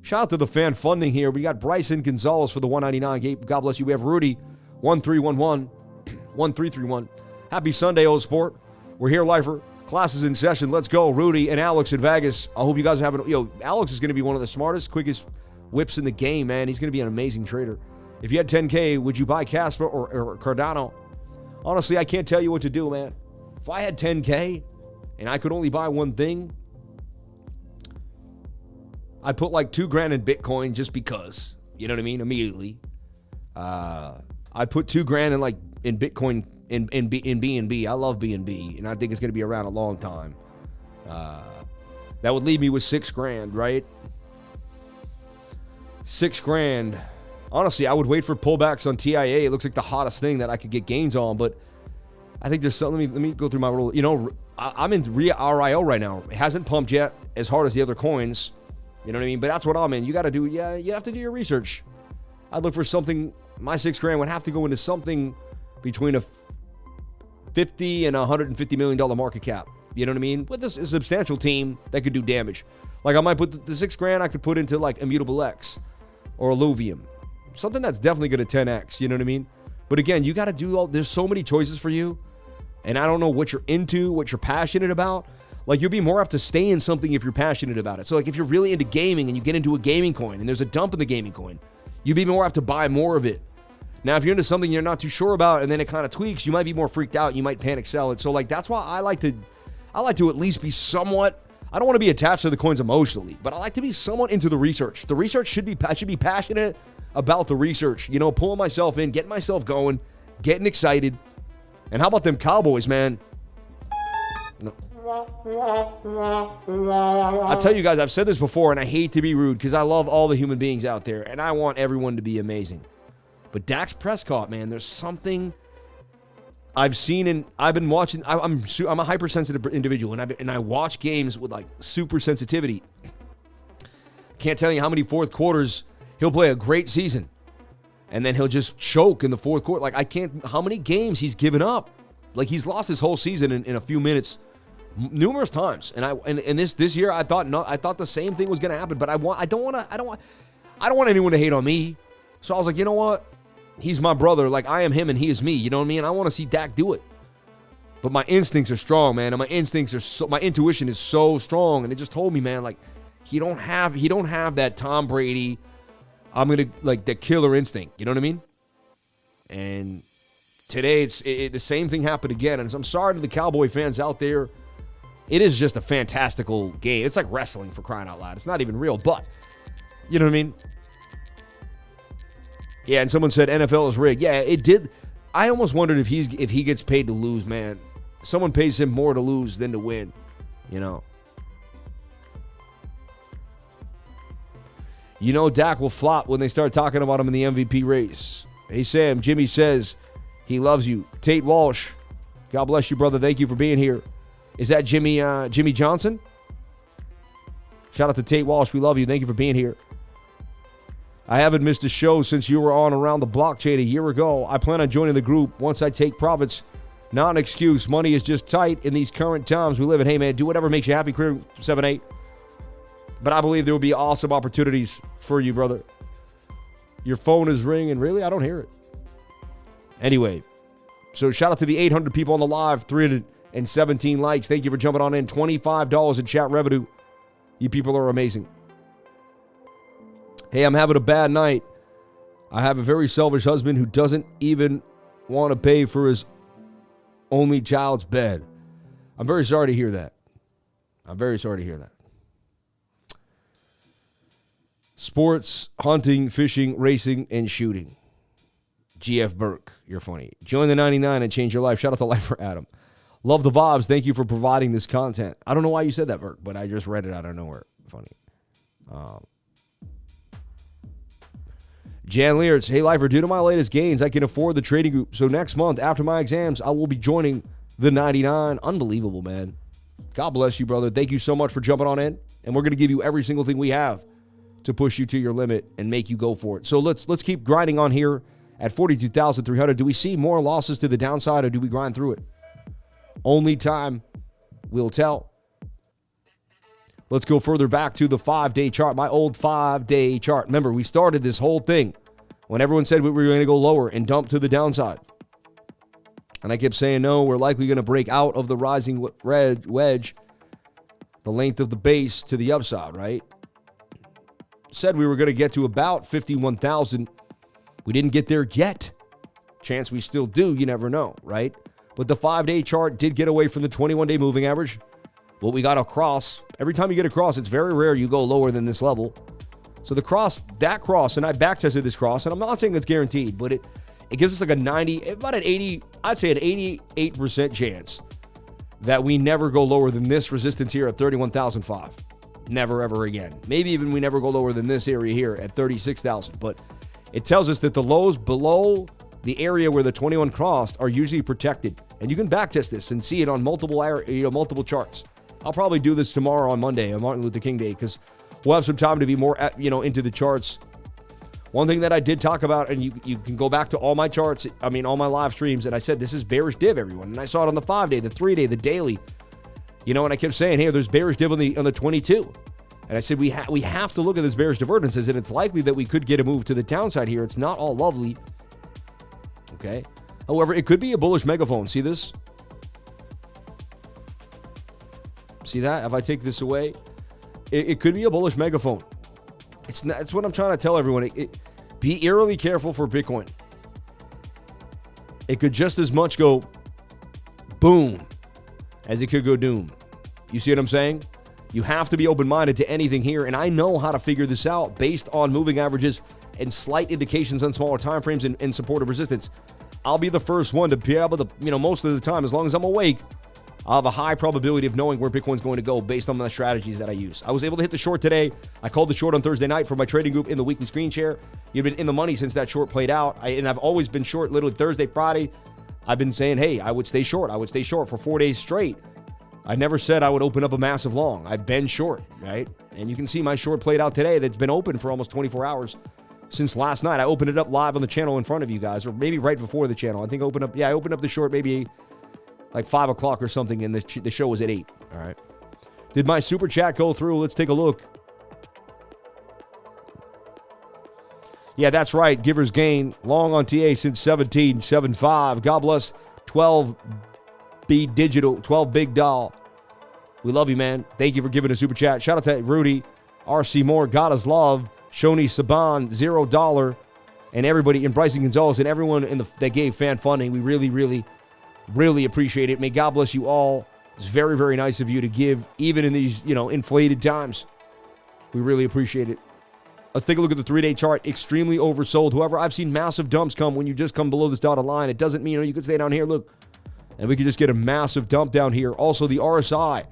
Shout out to the fan funding here. We got Bryson Gonzalez for the 199. God bless you. We have Rudy 1311 1331. Happy Sunday, old sport. We're here, lifer. Classes in session. Let's go. Rudy and Alex in Vegas. I hope you guys are having. Alex is going to be one of the smartest, quickest whips in the game, man. He's going to be an amazing trader. If you had 10K, would you buy Casper or Cardano? Honestly, I can't tell you what to do, man. If I had 10K and I could only buy one thing, I'd put like $2,000 in Bitcoin just because. You know what I mean? Immediately. I'd put $2,000 in Bitcoin in BNB. I love BNB, and I think it's going to be around a long time. That would leave me with $6,000, right? $6,000. Honestly, I would wait for pullbacks on TIA. It looks like the hottest thing that I could get gains on, but I think there's some. Let me go through my rule. I'm in RIO right now. It hasn't pumped yet as hard as the other coins. You know what I mean? But that's what I'm in. You got to do. Yeah, you have to do your research. I'd look for something. My $6,000 would have to go into something between a $50 and $150 million market cap. You know what I mean? With a substantial team that could do damage. Like I might put the $6,000 I could put into like Immutable X or Illuvium. Something that's definitely going to 10x. You know what I mean? But again, you got to do there's so many choices for you. And I don't know what you're into, what you're passionate about. Like you'll be more apt to stay in something if you're passionate about it. So like if you're really into gaming and you get into a gaming coin and there's a dump in the gaming coin, you'd be more apt to buy more of it. Now, if you're into something you're not too sure about and then it kind of tweaks, you might be more freaked out. You might panic sell it. So like that's why I like to at least be somewhat. I don't want to be attached to the coins emotionally, but I like to be somewhat into the research. The research I should be passionate about the research. Pulling myself in, getting myself going, getting excited. And how about them Cowboys, man? No. I tell you guys, I've said this before, and I hate to be rude because I love all the human beings out there, and I want everyone to be amazing. But Dak Prescott, man, there's something I've seen and I've been watching. I'm a hypersensitive individual, and I watch games with like super sensitivity. Can't tell you how many fourth quarters he'll play a great season, and then he'll just choke in the fourth quarter. Like how many games he's given up? Like he's lost his whole season in a few minutes, numerous times. And this year I thought the same thing was going to happen. But I don't want anyone to hate on me. So I was like, you know what? He's my brother. Like I am him and he is me. You know what I mean? I want to see Dak do it. But my instincts are strong, man. And my intuition is so strong. And it just told me, man, like he don't have that Tom Brady. I'm going to like the killer instinct. You know what I mean? And today the same thing happened again. And I'm sorry to the Cowboy fans out there. It is just a fantastical game. It's like wrestling, for crying out loud. It's not even real, but you know what I mean? Yeah, and someone said NFL is rigged. Yeah, it did. I almost wondered if he gets paid to lose, man. Someone pays him more to lose than to win, you know. Dak will flop when they start talking about him in the MVP race. Hey, Sam, Jimmy says he loves you. Tate Walsh, God bless you, brother. Thank you for being here. Is that Jimmy Johnson? Shout out to Tate Walsh. We love you. Thank you for being here. I haven't missed a show since you were on Around the Blockchain a year ago. I plan on joining the group once I take profits Not an excuse. Money is just tight in these current times we live in. Hey, man, do whatever makes you happy. Career 7-8. But I believe there will be awesome opportunities for you, brother. Your phone is ringing. Really? I don't hear it. Anyway, so shout out to the 800 people on the live. 317 likes. Thank you for jumping on in. $25 in chat revenue. You people are amazing. Hey, I'm having a bad night. I have a very selfish husband who doesn't even want to pay for his only child's bed. I'm very sorry to hear that. I'm very sorry to hear that. Sports, hunting, fishing, racing, and shooting. GF Burke, you're funny. Join the 99 and change your life. Shout out to Life for Adam. Love the vibes. Thank you for providing this content. I don't know why you said that, Burke, but I just read it out of nowhere. Funny. Jan Learts, hey, Lifer, due to my latest gains, I can afford the trading group. So next month, after my exams, I will be joining the 99. Unbelievable, man. God bless you, brother. Thank you so much for jumping on in. And we're going to give you every single thing we have to push you to your limit and make you go for it. So let's keep grinding on here at 42,300. Do we see more losses to the downside, or do we grind through it? Only time will tell. Let's go further back to the 5-day chart, my old 5-day chart. Remember, we started this whole thing when everyone said we were going to go lower and dump to the downside. And I kept saying, no, we're likely going to break out of the rising wedge, the length of the base to the upside, right? Said we were going to get to about 51,000. We didn't get there yet. Chance we still do, you never know, right? But the 5-day chart did get away from the 21-day moving average. What we got across, every time you get across, it's very rare you go lower than this level. So the cross, that cross, and I backtested this cross, and I'm not saying it's guaranteed, but it gives us like a 90, about an 80, I'd say an 88% chance that we never go lower than this resistance here at 31,005. Never, ever again. Maybe even we never go lower than this area here at 36,000. But it tells us that the lows below the area where the 21 crossed are usually protected. And you can backtest this and see it on multiple charts. I'll probably do this tomorrow on Monday, on Martin Luther King Day, because we'll have some time to be more, into the charts. One thing that I did talk about, and you can go back to all my charts, all my live streams, and I said, this is bearish div, everyone. And I saw it on the 5-day, the 3-day, the daily. And I kept saying, hey, there's bearish div on the 22. And I said, we have to look at this bearish divergences, and it's likely that we could get a move to the downside here. It's not all lovely. Okay. However, it could be a bullish megaphone. See this? See that? If I take this away, it could be a bullish megaphone. It's what I'm trying to tell everyone. Be eerily careful for Bitcoin. It could just as much go boom as it could go doom. You see what I'm saying? You have to be open-minded to anything here, and I know how to figure this out based on moving averages and slight indications on smaller time frames and supportive resistance. I'll be the first one to be able to, most of the time, as long as I'm awake, I'll have a high probability of knowing where Bitcoin's going to go based on the strategies that I use. I was able to hit the short today. I called the short on Thursday night for my trading group in the weekly screen share. You've been in the money since that short played out. And I've always been short, literally Thursday, Friday. I've been saying, hey, I would stay short. I would stay short for 4 days straight. I never said I would open up a massive long. I've been short, right? And you can see my short played out today that's been open for almost 24 hours since last night. I opened it up live on the channel in front of you guys, or maybe right before the channel. I think I opened up the short maybe like 5 o'clock or something, and the show was at 8. All right. Did my super chat go through? Let's take a look. Yeah, that's right. Givers gain. Long on TA since 17.75. God bless 12B Digital, 12 Big Doll. We love you, man. Thank you for giving a super chat. Shout out to Rudy, RC Moore, God is Love, Shoni Saban, $0, and everybody, and Bryson Gonzalez, and everyone that gave fan funding. We really, really, really appreciate it. May God bless you all. It's very, very nice of you to give, even in these, inflated times. We really appreciate it. Let's take a look at the 3-day chart. Extremely oversold. However, I've seen massive dumps come when you just come below this dotted line. It doesn't mean, you could stay down here, look, and we could just get a massive dump down here. Also, the RSI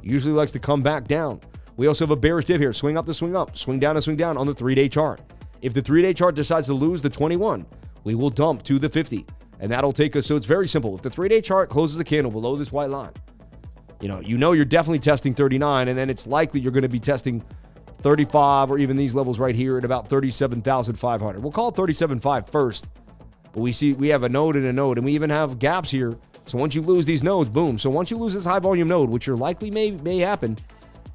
usually likes to come back down. We also have a bearish div here. Swing up to swing up. Swing down to swing down on the 3-day chart. If the 3-day chart decides to lose the 21, we will dump to the 50. And that'll take us, so it's very simple. If the 3-day chart closes a candle below this white line, you're definitely testing 39, and then it's likely you're going to be testing 35 or even these levels right here at about 37,500. We'll call it 37.5 first. But we have a node and a node, and we even have gaps here So once you lose these nodes, boom. So once you lose this high volume node, which you're likely may happen,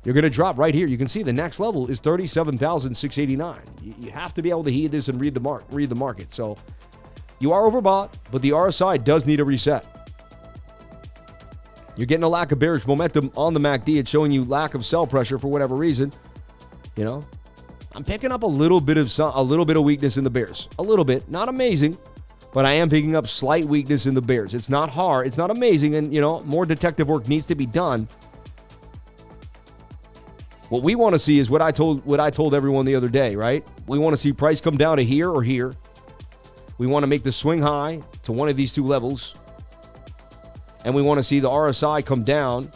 you're going to drop right here. You can see the next level is 37,689. You have to be able to heed this and read the market. So you are overbought, but the RSI does need a reset. You're getting a lack of bearish momentum on the MACD. It's showing you lack of sell pressure for whatever reason. You know, I'm picking up a little bit of weakness in the bears. A little bit, not amazing, but I am picking up slight weakness in the bears. It's not hard, it's not amazing, and you know, more detective work needs to be done. What we want to see is what I told everyone the other day, right? We want to see price come down to here or here. We want to make the swing high to one of these two levels. And we want to see the RSI come down.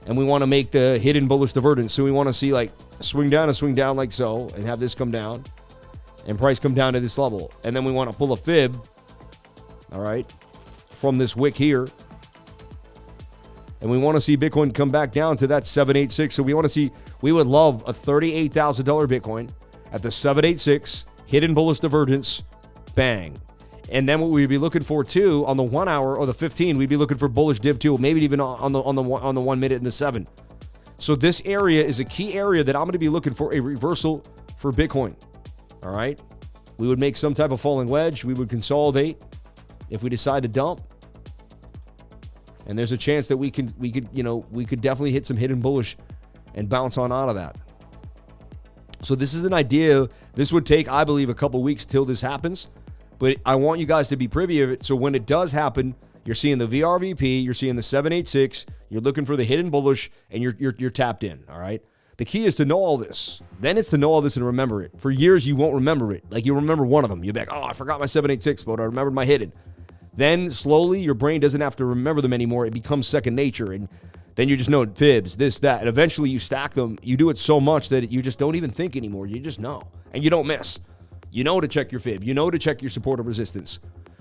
And we want to make the hidden bullish divergence. So we want to see like swing down like so, and have this come down. And price come down to this level. And then we want to pull a fib, all right, from this wick here. And we want to see Bitcoin come back down to that 786. So we want to see, we would love a $38,000 Bitcoin at the 786, hidden bullish divergence, bang. And then what we'd be looking for too on the 1 hour or the 15, we'd be looking for bullish div too, maybe even on the 1 minute and the 7. So this area is a key area that I'm going to be looking for a reversal for Bitcoin. All right. We would make some type of falling wedge. We would consolidate if we decide to dump. And there's a chance that we could definitely hit some hidden bullish and bounce on out of that. So this is an idea. This would take, I believe, a couple weeks till this happens. But I want you guys to be privy of it. So when it does happen, you're seeing the VRVP, you're seeing the 786, you're looking for the hidden bullish, and you're tapped in. All right. The key is to know all this. Then it's to know all this and remember it. For years, you won't remember it. Like you remember one of them. You'll be like, oh, I forgot my 786, but I remembered my hidden. Then slowly your brain doesn't have to remember them anymore. It becomes second nature. And then you just know fibs, this, that. And eventually you stack them. You do it so much that you just don't even think anymore. You just know. And you don't miss. You know to check your fib. You know to check your support or resistance.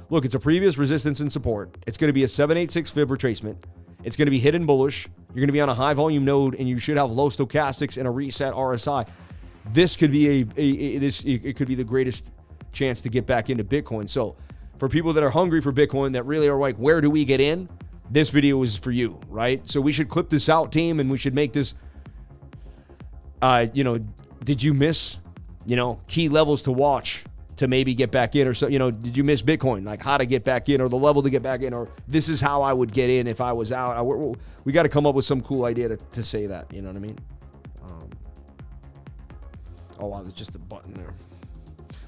Look, it's a previous resistance and support. It's going to be a 786 fib retracement. It's going to be hidden bullish. You're going to be on a high volume node, and you should have low stochastics and a reset RSI. This could be it could be the greatest chance to get back into Bitcoin. So for people that are hungry for Bitcoin, that really are like, where do we get in? This video is for you, right? So we should clip this out, team, and we should make this, did you miss, key levels to watch to maybe get back in, or so, did you miss Bitcoin, like how to get back in, or the level to get back in, or this is how I would get in if I was out. We got to come up with some cool idea to say that, you know what I mean? Oh wow, there's just a button there.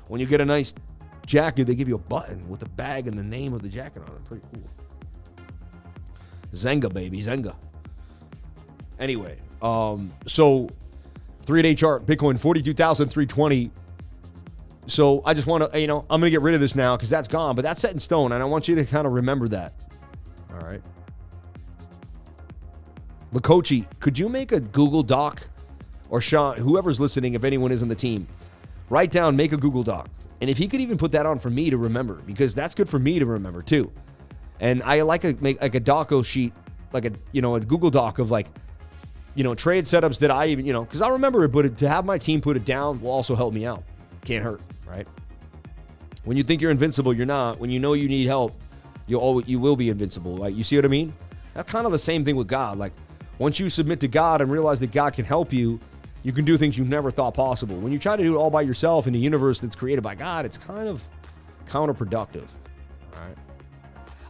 When you get a nice jacket, they give you a button with the bag and the name of the jacket on it. Pretty cool. Zenga, baby, Zenga. Anyway, so 3-day chart, Bitcoin 42,320. So I just want to, I'm going to get rid of this now because that's gone, but that's set in stone, and I want you to kind of remember that. All right. Lakochi, could you make a Google Doc, or Sean, whoever's listening, if anyone is on the team, write down, make a Google Doc. And if he could even put that on for me to remember, because that's good for me to remember too. And I make a doco sheet, like a Google Doc of trade setups that I even, because I remember it, but to have my team put it down will also help me out. Can't hurt, right? When you think you're invincible, you're not. When you know you need help, you will be invincible. Like, you see what I mean? That's kind of the same thing with God. Like, once you submit to God and realize that God can help you, you can do things you never thought possible. When you try to do it all by yourself in a universe that's created by God, it's kind of counterproductive. All right.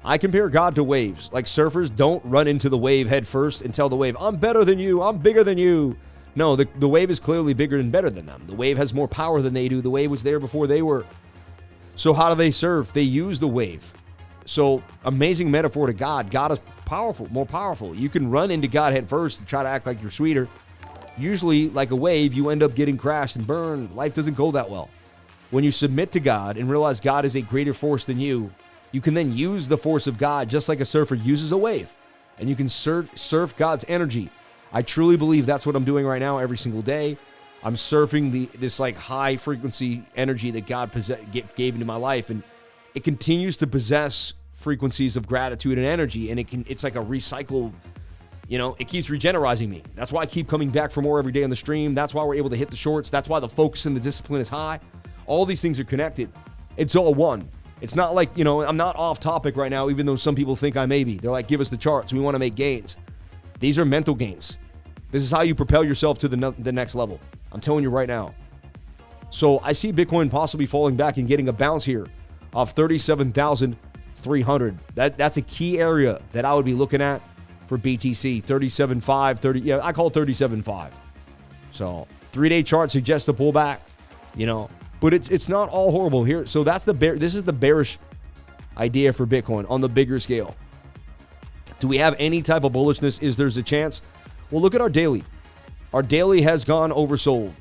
I compare God to waves. Like, surfers don't run into the wave head first and tell the wave, I'm better than you, I'm bigger than you. No, the wave is clearly bigger and better than them. The wave has more power than they do. The wave was there before they were. So how do they surf? They use the wave. So amazing metaphor to God. God is powerful, more powerful. You can run into God head first and try to act like you're sweeter. Usually, like a wave, you end up getting crashed and burned. Life doesn't go that well. When you submit to God and realize God is a greater force than you, you can then use the force of God just like a surfer uses a wave. And you can surf God's energy. I truly believe that's what I'm doing right now every single day. I'm surfing this like high frequency energy that God gave into my life, and it continues to possess frequencies of gratitude and energy, and it's like a recycle. It keeps regenerizing me. That's why I keep coming back for more every day on the stream. That's why we're able to hit the shorts. That's why the focus and the discipline is high. All these things are connected. It's all one. It's not like, I'm not off topic right now, even though some people think I may be. They're like, give us the charts. We want to make gains. These are mental gains. This is how you propel yourself to the next level. I'm telling you right now. So I see Bitcoin possibly falling back and getting a bounce here off 37,300. That's a key area that I would be looking at for BTC. 37.5, 30. Yeah, I call it 37.5. So 3-day chart suggests a pullback, but it's not all horrible here. So this is the bearish idea for Bitcoin on the bigger scale. Do we have any type of bullishness? Is there's a chance? Well, look at our daily. Our daily has gone oversold,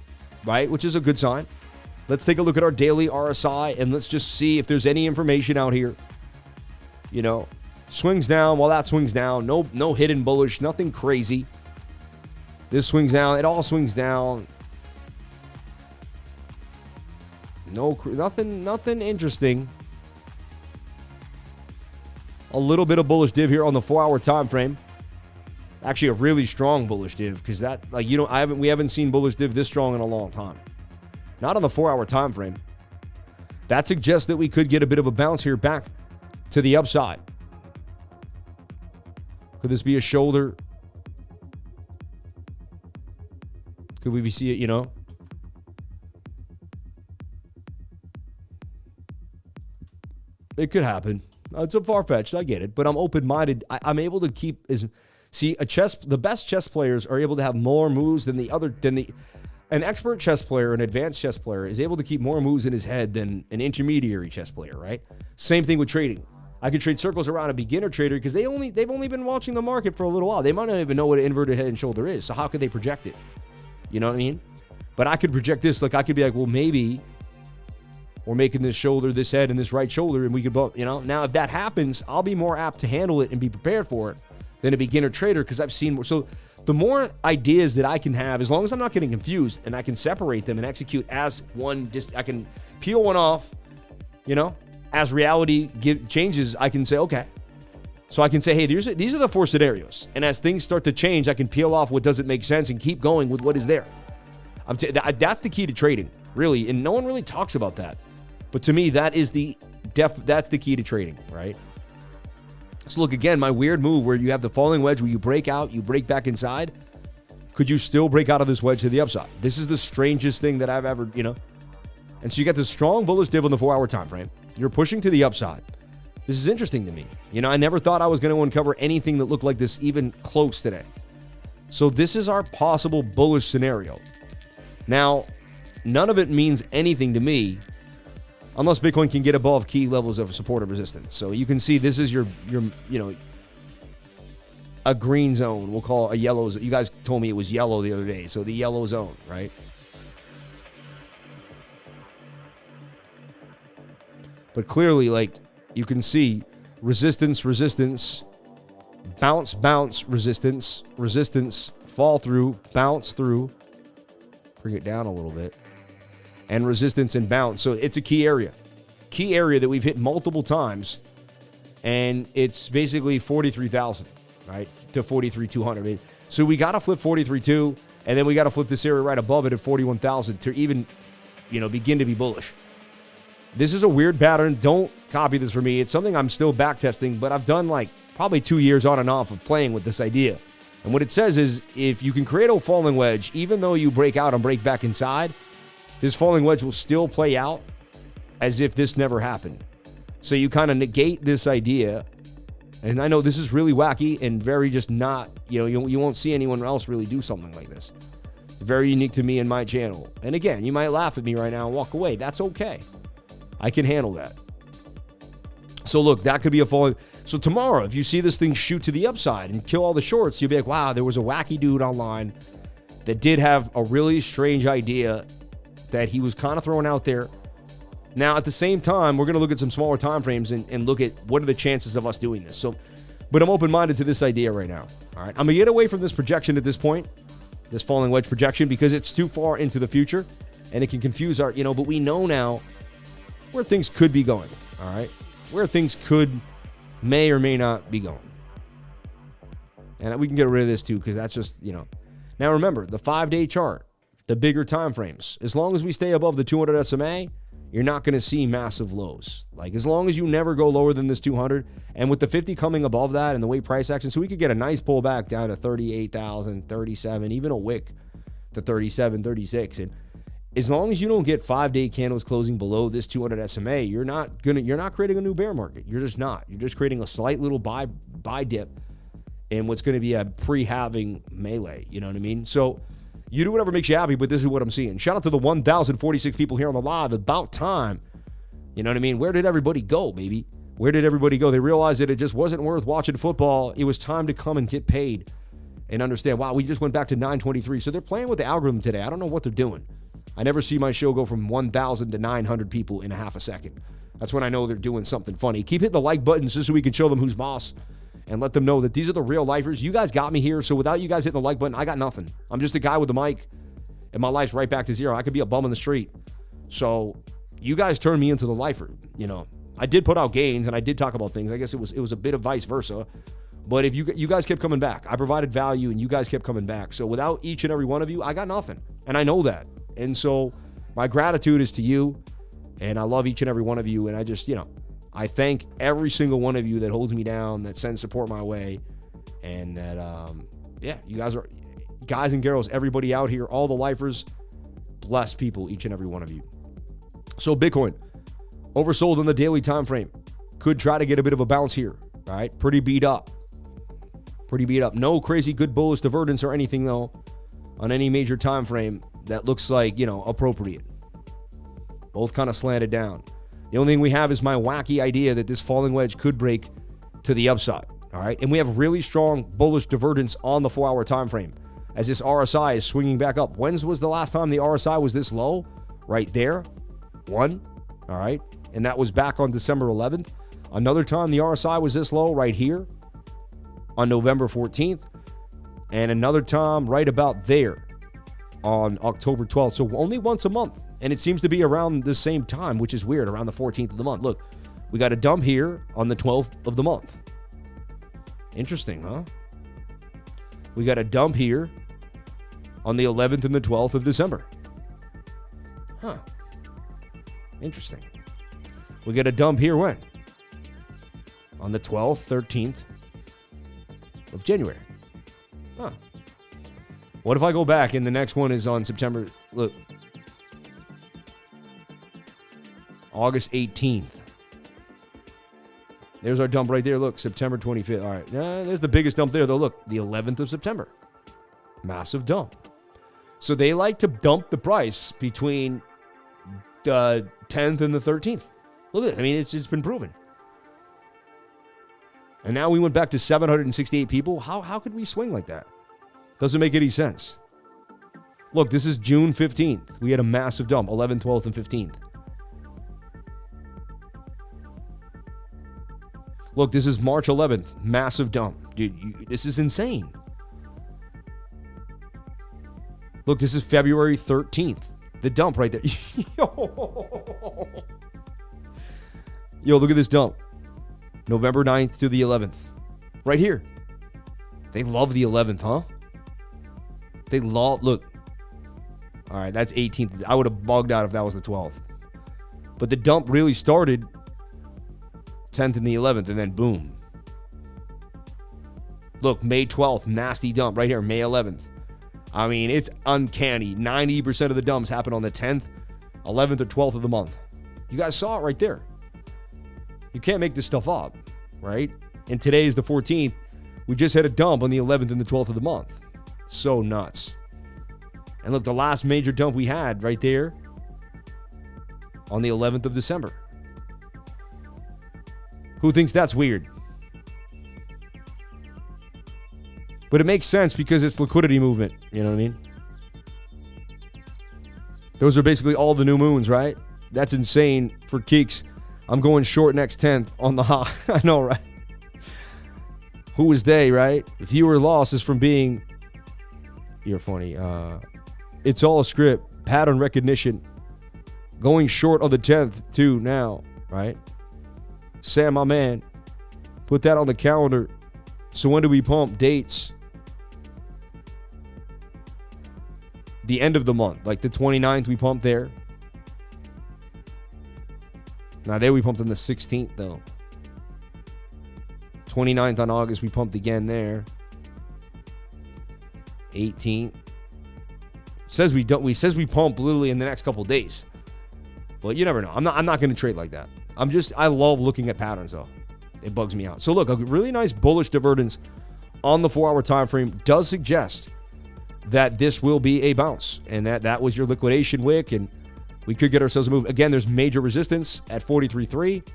right? Which is a good sign. Let's take a look at our daily RSI and let's just see if there's any information out here. Swings down. Well, that swings down. No hidden bullish. Nothing crazy. This swings down. It all swings down. Nothing interesting. A little bit of bullish div here on the 4-hour time frame. Actually, a really strong bullish div because we haven't seen bullish div this strong in a long time. Not on the 4-hour time frame. That suggests that we could get a bit of a bounce here back to the upside. Could this be a shoulder? Could we see it, It could happen. It's a far-fetched, I get it, but I'm open-minded. I'm able to keep the best chess players are able to have more moves than an expert chess player, an advanced chess player is able to keep more moves in his head than an intermediary chess player, right? Same thing with trading. I could trade circles around a beginner trader because they've only been watching the market for a little while. They might not even know what an inverted head and shoulder is. So how could they project it? You know what I mean? But I could project this. Like I could be like, well, maybe we're making this shoulder, this head, and this right shoulder, and we could both, Now, if that happens, I'll be more apt to handle it and be prepared for it than a beginner trader because I've seen more. So the more ideas that I can have, as long as I'm not getting confused and I can separate them and execute as one, I can peel one off, as reality changes, I can say, okay. So I can say, hey, these are the 4 scenarios. And as things start to change, I can peel off what doesn't make sense and keep going with what is there. That's the key to trading, really. And no one really talks about that. But to me, that's the key to trading, right? So look, again, my weird move where you have the falling wedge where you break out, you break back inside. Could you still break out of this wedge to the upside? This is the strangest thing that I've ever, And so you got this strong bullish div on the 4-hour time frame. You're pushing to the upside. This is interesting to me. I never thought I was going to uncover anything that looked like this even close today. So this is our possible bullish scenario. Now, none of it means anything to me unless Bitcoin can get above key levels of support or resistance. So you can see this is your a green zone. We'll call it a yellow zone. You guys told me it was yellow the other day. So the yellow zone, right? But clearly, you can see resistance, bounce, resistance, fall through, bounce through, bring it down a little bit, and resistance and bounce. So it's a key area that we've hit multiple times, and it's basically 43,000, right, to 43,200. So we got to flip 43.2, and then we got to flip this area right above it at 41,000 to even, begin to be bullish. This is a weird pattern. Don't copy this for me. It's something I'm still back testing, but I've done probably 2 years on and off of playing with this idea. And what it says is if you can create a falling wedge, even though you break out and break back inside, this falling wedge will still play out as if this never happened. So you kind of negate this idea. And I know this is really wacky and very just not, you won't see anyone else really do something like this. It's very unique to me and my channel. And again, you might laugh at me right now and walk away. That's okay. I can handle that. So look, that could be a falling. So tomorrow, if you see this thing shoot to the upside and kill all the shorts, you'll be like, wow, there was a wacky dude online that did have a really strange idea that he was kind of throwing out there. Now, at the same time, we're going to look at some smaller time frames and look at what are the chances of us doing this. So, but I'm open-minded to this idea right now. All right, I'm going to get away from this projection at this point, this falling wedge projection, because it's too far into the future and it can confuse our, but we know now where things could be going, all right? Where things may or may not be going. And we can get rid of this too, because that's just, Now remember, the 5-day chart, the bigger time frames, as long as we stay above the 200 SMA, you're not going to see massive lows. Like, as long as you never go lower than this 200, and with the 50 coming above that and the way price action, so we could get a nice pullback down to 38,000, 37, even a wick to 37, 36. And as long as you don't get 5-day candles closing below this 200 SMA, you're not creating a new bear market. You're just not. You're just creating a slight little buy dip in what's going to be a pre-halving melee. You know what I mean? So you do whatever makes you happy, but this is what I'm seeing. Shout out to the 1,046 people here on the live. About time. You know what I mean? Where did everybody go, baby? Where did everybody go? They realized that it just wasn't worth watching football. It was time to come and get paid and understand, wow, we just went back to 923. So they're playing with the algorithm today. I don't know what they're doing. I never see my show go from 1,000 to 900 people in a half a second. That's when I know they're doing something funny. Keep hitting the like buttons just so we can show them who's boss and let them know that these are the real lifers. You guys got me here, so without you guys hitting the like button, I got nothing. I'm just a guy with a mic, and my life's right back to zero. I could be a bum in the street. So you guys turned me into the lifer. You know, I did put out gains, and I did talk about things. I guess it was a bit of vice versa. But if you guys kept coming back, I provided value, and you guys kept coming back. So without each and every one of you, I got nothing, and I know that. And so my gratitude is to you, and I love each and every one of you, and I just, I thank every single one of you that holds me down, that sends support my way, and that, you guys are, guys and girls, everybody out here, all the lifers, blessed people, each and every one of you. So Bitcoin, oversold in the daily time frame, could try to get a bit of a bounce here, all right? Pretty beat up. No crazy good bullish divergence or anything, though, on any major time frame that looks like, appropriate. Both kind of slanted down. The only thing we have is my wacky idea that this falling wedge could break to the upside, all right? And we have really strong bullish divergence on the 4-hour time frame as this RSI is swinging back up. When was the last time the RSI was this low? Right there. One, all right? And that was back on December 11th. Another time the RSI was this low right here on November 14th. And another time right about there on October 12th. So only once a month. And it seems to be around the same time, which is weird, around the 14th of the month. Look, we got a dump here on the 12th of the month. Interesting, huh? We got a dump here on the 11th and the 12th of December. Huh. Interesting. We got a dump here when? On the 12th, 13th of January. Huh. What if I go back and the next one is on September, look, August 18th. There's our dump right there. Look, September 25th. All right. There's the biggest dump there, though. Look, the 11th of September. Massive dump. So they like to dump the price between the 10th and the 13th. Look at it. I mean, it's been proven. And now we went back to 768 people. How could we swing like that? Doesn't make any sense. Look, this is June 15th. We had a massive dump, 11th, 12th, and 15th. Look, this is March 11th. Massive dump. Dude, this is insane. Look, this is February 13th. The dump right there. Yo, look at this dump. November 9th to the 11th. Right here. They love the 11th, huh? They love, look. All right, that's 18th. I would have bugged out if that was the 12th. But the dump really started 10th and the 11th, and then boom. Look, May 12th, nasty dump right here, May 11th. I mean, it's uncanny. 90% of the dumps happen on the 10th, 11th, or 12th of the month. You guys saw it right there. You can't make this stuff up, right? And today is the 14th. We just had a dump on the 11th and the 12th of the month. So nuts. And look, the last major dump we had right there on the 11th of December. Who thinks that's weird? But it makes sense because it's liquidity movement. You know what I mean? Those are basically all the new moons, right? That's insane for Keeks. I'm going short next 10th on the high. I know, right? Who is they, right? Fewer losses from being... You're funny. It's all a script. Pattern recognition. Going short on the 10th, too, now, right? Sam, my man, put that on the calendar. So when do we pump? Dates. The end of the month, like the 29th, we pump there. Now, there we pumped on the 16th, though. 29th on August, we pumped again there. 18th. Says we pump literally in the next couple days. But you never know. I'm not going to trade like that. I love looking at patterns, though. It bugs me out. So look, a really nice bullish divergence on the 4-hour time frame does suggest that this will be a bounce, and that was your liquidation wick, and we could get ourselves a move. Again, there's major resistance at 43.3,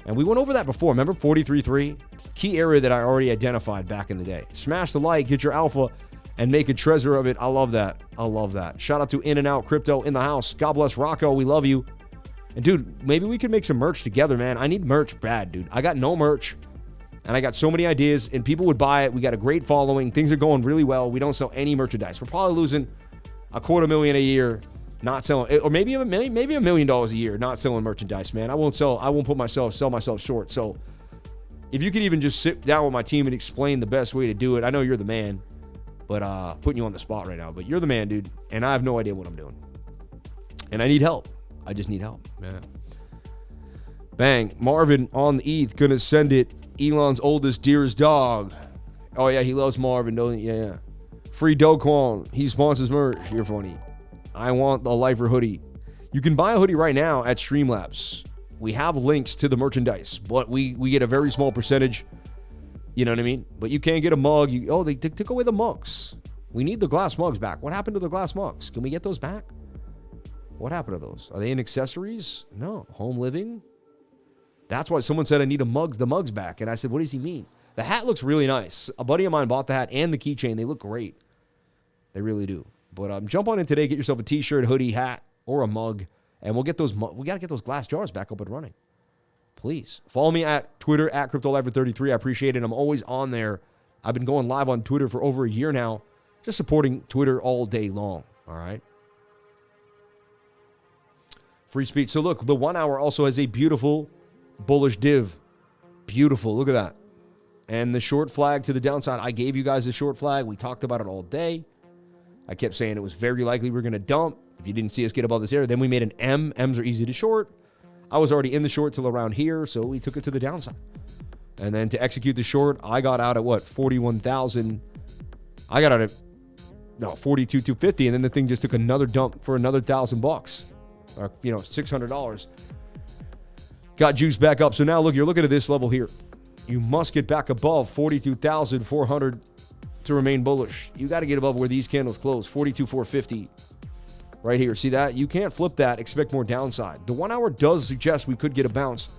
and we went over that before. Remember 43.3? Key area that I already identified back in the day. Smash the like, get your alpha, and make a treasure of it. I love that. I love that. Shout out to In and Out Crypto in the house. God bless Rocco. We love you. And dude, maybe we could make some merch together, man. I need merch bad, dude. I got no merch. And I got so many ideas, and people would buy it. We got a great following. Things are going really well. We don't sell any merchandise. We're probably losing $250,000 a year not selling, or maybe $1 million a year not selling merchandise, man. I won't sell myself short. So if you could even just sit down with my team and explain the best way to do it. I know you're the man, but putting you on the spot right now. But you're the man, dude, and I have no idea what I'm doing. And I need help. I just need help. Man. Bang. Marvin on the ETH gonna send it. Elon's oldest, dearest dog. Oh, yeah, he loves Marvin, doesn't he? Yeah. Free Doquan. He sponsors merch. You're funny. I want the Lifer hoodie. You can buy a hoodie right now at Streamlabs. We have links to the merchandise, but we get a very small percentage. You know what I mean? But you can't get a mug. They took away the mugs. We need the glass mugs back. What happened to the glass mugs? Can we get those back? What happened to those? Are they in accessories? No. Home living? That's why someone said I need the mugs back. And I said, what does he mean? The hat looks really nice. A buddy of mine bought the hat and the keychain. They look great. They really do. But jump on in today, get yourself a t-shirt, hoodie, hat, or a mug, and we'll get those. We got to get those glass jars back up and running. Please follow me at Twitter at CryptoLifer33. I appreciate it. I'm always on there. I've been going live on Twitter for over a year now, just supporting Twitter all day long. All right. Free speech. So look, the 1 hour also has a beautiful bullish div. Beautiful. Look at that. And the short flag to the downside. I gave you guys the short flag. We talked about it all day. I kept saying it was very likely we were going to dump. If you didn't see us get above this area, then we made an M. M's are easy to short. I was already in the short till around here, so we took it to the downside. And then to execute the short, I got out at what? 41,000. I got out at 42,250, and then the thing just took another dump for another $1,000 or $600. Got juice back up. So now look, you're looking at this level here. You must get back above 42,400 to remain bullish. You got to get above where these candles close, 42,450 right here. See that? You can't flip that, expect more downside. The 1 hour does suggest we could get a bounce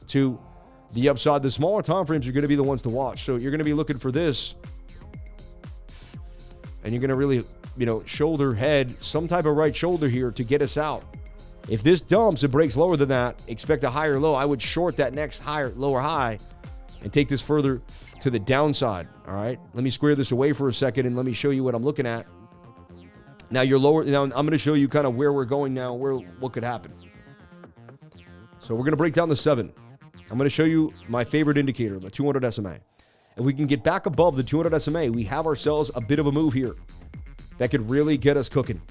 to the upside. The smaller time frames are going to be the ones to watch. So you're going to be looking for this, and you're going to really, shoulder head, some type of right shoulder here to get us out. If this dumps, it breaks lower than that, expect a higher low. I would short that next lower high and take this further to the downside. All right. Let me square this away for a second and let me show you what I'm looking at. Now you're lower. Now I'm going to show you kind of where we're going now, what could happen. So we're going to break down the 7. I'm going to show you my favorite indicator, the 200 SMA. If we can get back above the 200 SMA, we have ourselves a bit of a move here that could really get us cooking.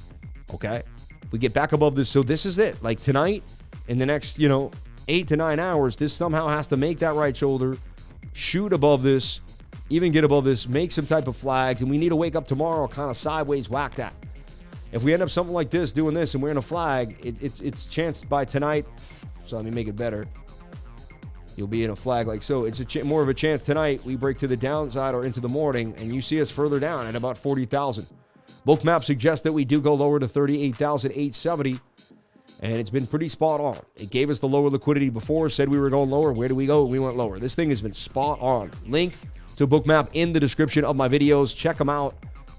Okay. We get back above this. So this is it. Like tonight, in the next, 8 to 9 hours, this somehow has to make that right shoulder, shoot above this, even get above this, make some type of flags. And we need to wake up tomorrow, kind of sideways whack that. If we end up something like this, doing this, and we're in a flag, it's chanced by tonight. So let me make it better. You'll be in a flag like so. It's more of a chance tonight we break to the downside or into the morning, and you see us further down at about 40,000. BOOKMAP suggests that we do go lower to 38,870, and it's been pretty spot on. It gave us the lower liquidity before, said we were going lower. Where do we go? We went lower. This thing has been spot on. Link to BOOKMAP in the description of my videos. Check them out.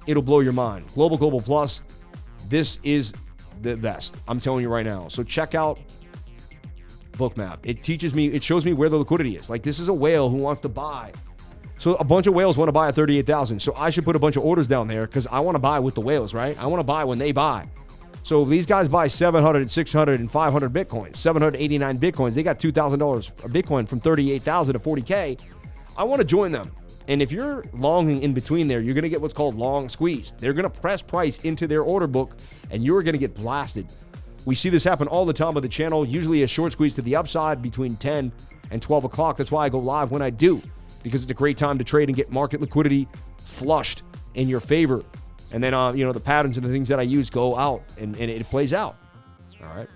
It'll blow your mind. Global Plus. This is the best. I'm telling you right now. So check out BOOKMAP. It shows me where the liquidity is. Like this is a whale who wants to buy. So a bunch of whales want to buy at 38,000. So I should put a bunch of orders down there because I want to buy with the whales, right? I want to buy when they buy. So if these guys buy 700, 600, and 500 Bitcoins, 789 Bitcoins, they got $2,000 a Bitcoin from 38,000 to 40K. I want to join them. And if you're longing in between there, you're going to get what's called long squeeze. They're going to press price into their order book, and you're going to get blasted. We see this happen all the time with the channel, usually a short squeeze to the upside between 10 and 12 o'clock. That's why I go live when I do, because it's a great time to trade and get market liquidity flushed in your favor. And then, the patterns and the things that I use go out, and it plays out. All right.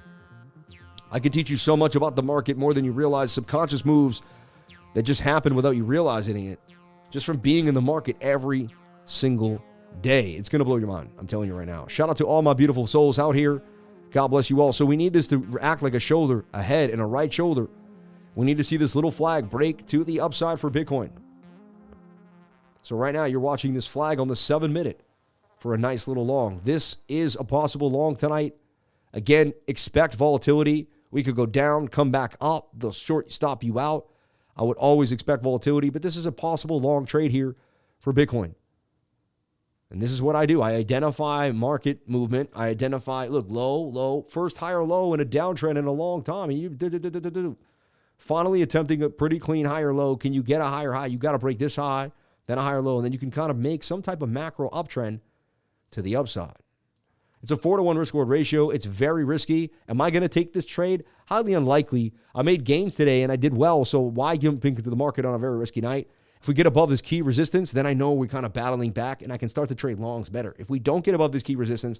I can teach you so much about the market, more than you realize. Subconscious moves that just happen without you realizing it, just from being in the market every single day. It's going to blow your mind. I'm telling you right now. Shout out to all my beautiful souls out here. God bless you all. So we need this to act like a shoulder, a head, and a right shoulder. We need to see this little flag break to the upside for Bitcoin. So right now you're watching this flag on the 7-minute for a nice little long. This is a possible long tonight. Again, expect volatility. We could go down, come back up. They'll short stop you out. I would always expect volatility, but this is a possible long trade here for Bitcoin. And this is what I do. I identify market movement. I identify, look, low, first higher low in a downtrend in a long time. And you finally attempting a pretty clean higher low. Can you get a higher high? You got to break this high, then a higher low, and then you can kind of make some type of macro uptrend to the upside. It's a 4-to-1 risk-reward ratio. It's very risky. Am I going to take this trade? Highly unlikely. I made gains today and I did well, so why jump into the market on a very risky night? If we get above this key resistance, then I know we're kind of battling back and I can start to trade longs better. If we don't get above this key resistance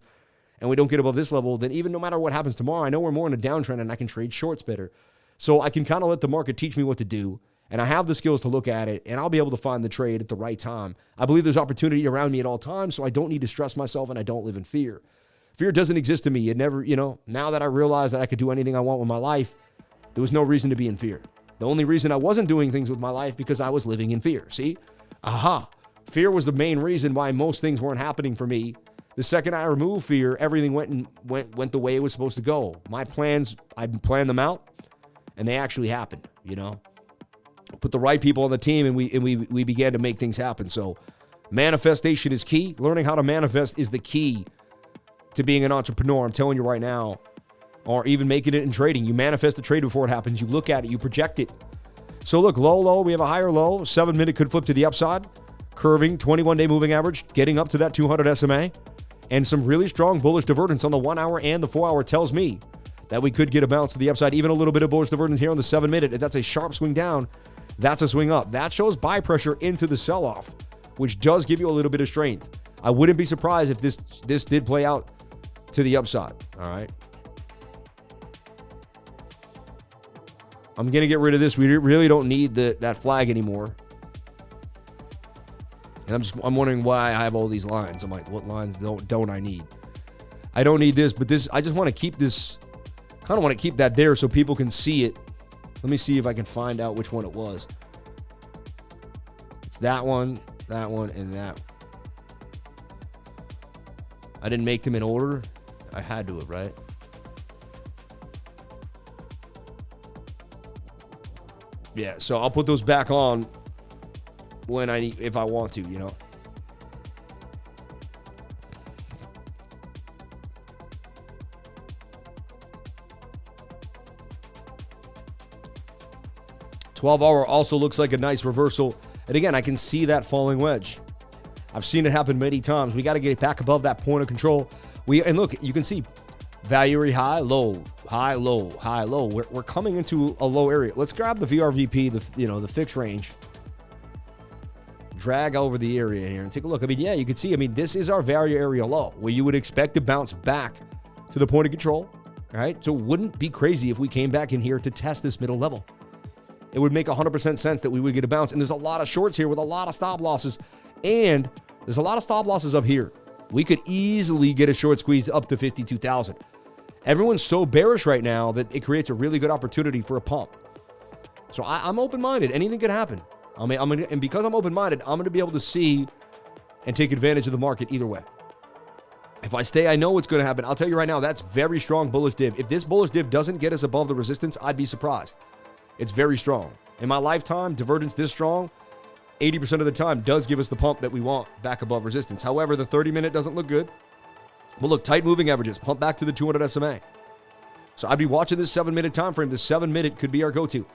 and we don't get above this level, then even no matter what happens tomorrow, I know we're more in a downtrend and I can trade shorts better. So I can kind of let the market teach me what to do, and I have the skills to look at it, and I'll be able to find the trade at the right time. I believe there's opportunity around me at all times, so I don't need to stress myself and I don't live in fear. Fear doesn't exist to me. It never, now that I realize that I could do anything I want with my life, there was no reason to be in fear. The only reason I wasn't doing things with my life because I was living in fear. See? Aha. Fear was the main reason why most things weren't happening for me. The second I removed fear, everything went the way it was supposed to go. My plans, I planned them out, and they actually happened, Put the right people on the team, and we began to make things happen. So manifestation is key. Learning how to manifest is the key to being an entrepreneur. I'm telling you right now. Or even making it in trading. You manifest the trade before it happens. You look at it. You project it. So look, low. We have a higher low. 7-minute could flip to the upside. Curving, 21-day moving average, getting up to that 200 SMA. And some really strong bullish divergence on the 1 hour and the 4 hour tells me that we could get a bounce to the upside. Even a little bit of bullish divergence here on the 7-minute. If that's a sharp swing down, that's a swing up. That shows buy pressure into the sell-off, which does give you a little bit of strength. I wouldn't be surprised if this did play out to the upside. All right. I'm going to get rid of this. We really don't need that flag anymore. And I'm wondering why I have all these lines. I'm like, what lines don't I need? I don't need this, but this, I just want to keep this, kind of want to keep that there so people can see it. Let me see if I can find out which one it was. It's that one, and that. I didn't make them in order. I had to, right? Yeah, so I'll put those back on if I want to, 12-hour also looks like a nice reversal. And again, I can see that falling wedge. I've seen it happen many times. We got to get back above that point of control. And look, you can see value area high, low, high, low, high, low. We're coming into a low area. Let's grab the VRVP, the fixed range. Drag over the area here and take a look. Yeah, you can see, this is our value area low, where you would expect to bounce back to the point of control. All right, so it wouldn't be crazy if we came back in here to test this middle level. It would make 100% sense that we would get a bounce. And there's a lot of shorts here with a lot of stop losses. And there's a lot of stop losses up here. We could easily get a short squeeze up to 52,000. Everyone's so bearish right now that it creates a really good opportunity for a pump. So I'm open-minded. Anything could happen. And because I'm open-minded, I'm going to be able to see and take advantage of the market either way. If I stay, I know what's going to happen. I'll tell you right now, that's very strong bullish div. If this bullish div doesn't get us above the resistance, I'd be surprised. It's very strong. In my lifetime, divergence this strong, 80% of the time does give us the pump that we want back above resistance. However, the 30-minute doesn't look good. But look, tight moving averages, pump back to the 200 SMA. So I'd be watching this 7-minute time frame. The 7-minute could be our go-to.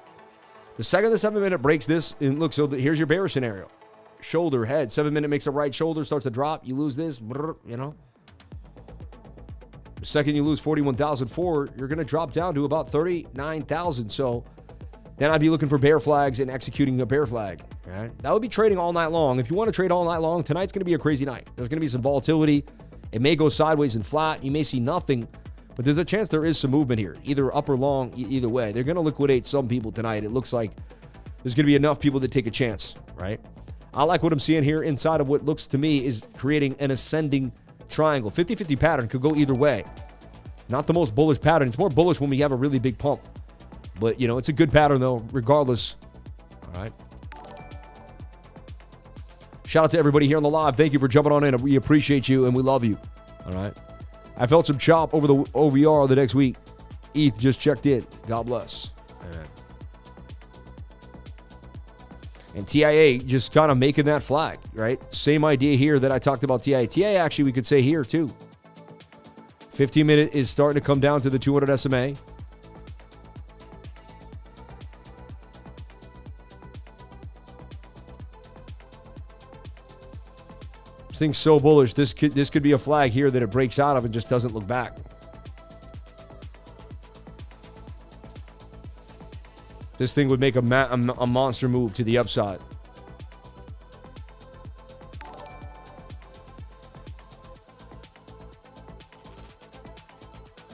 The second the 7-minute breaks this, and look, so here's your bearish scenario. Shoulder, head, 7-minute makes a right shoulder, starts to drop. You lose this, The second you lose 41,004, you're going to drop down to about 39,000. So then I'd be looking for bear flags and executing a bear flag. Right? That would be trading all night long. If you want to trade all night long, tonight's going to be a crazy night. There's going to be some volatility. It may go sideways and flat. You may see nothing, but there's a chance there is some movement here, either up or long, either way. They're going to liquidate some people tonight. It looks like there's going to be enough people that take a chance, right? I like what I'm seeing here inside of what looks to me is creating an ascending triangle. 50-50 pattern could go either way. Not the most bullish pattern. It's more bullish when we have a really big pump. But, you know, it's a good pattern, though, regardless. All right. Shout out to everybody here on the live. Thank you for jumping on in. We appreciate you, and we love you. All right. I felt some chop over the OVR the next week. ETH just checked in. God bless. Amen. And TIA just kind of making that flag, right? Same idea here that I talked about TIA. TIA actually we could say here too. 15-minute is starting to come down to the 200 SMA. This thing's so bullish. This could be a flag here that it breaks out of and just doesn't look back. This thing would make a monster move to the upside.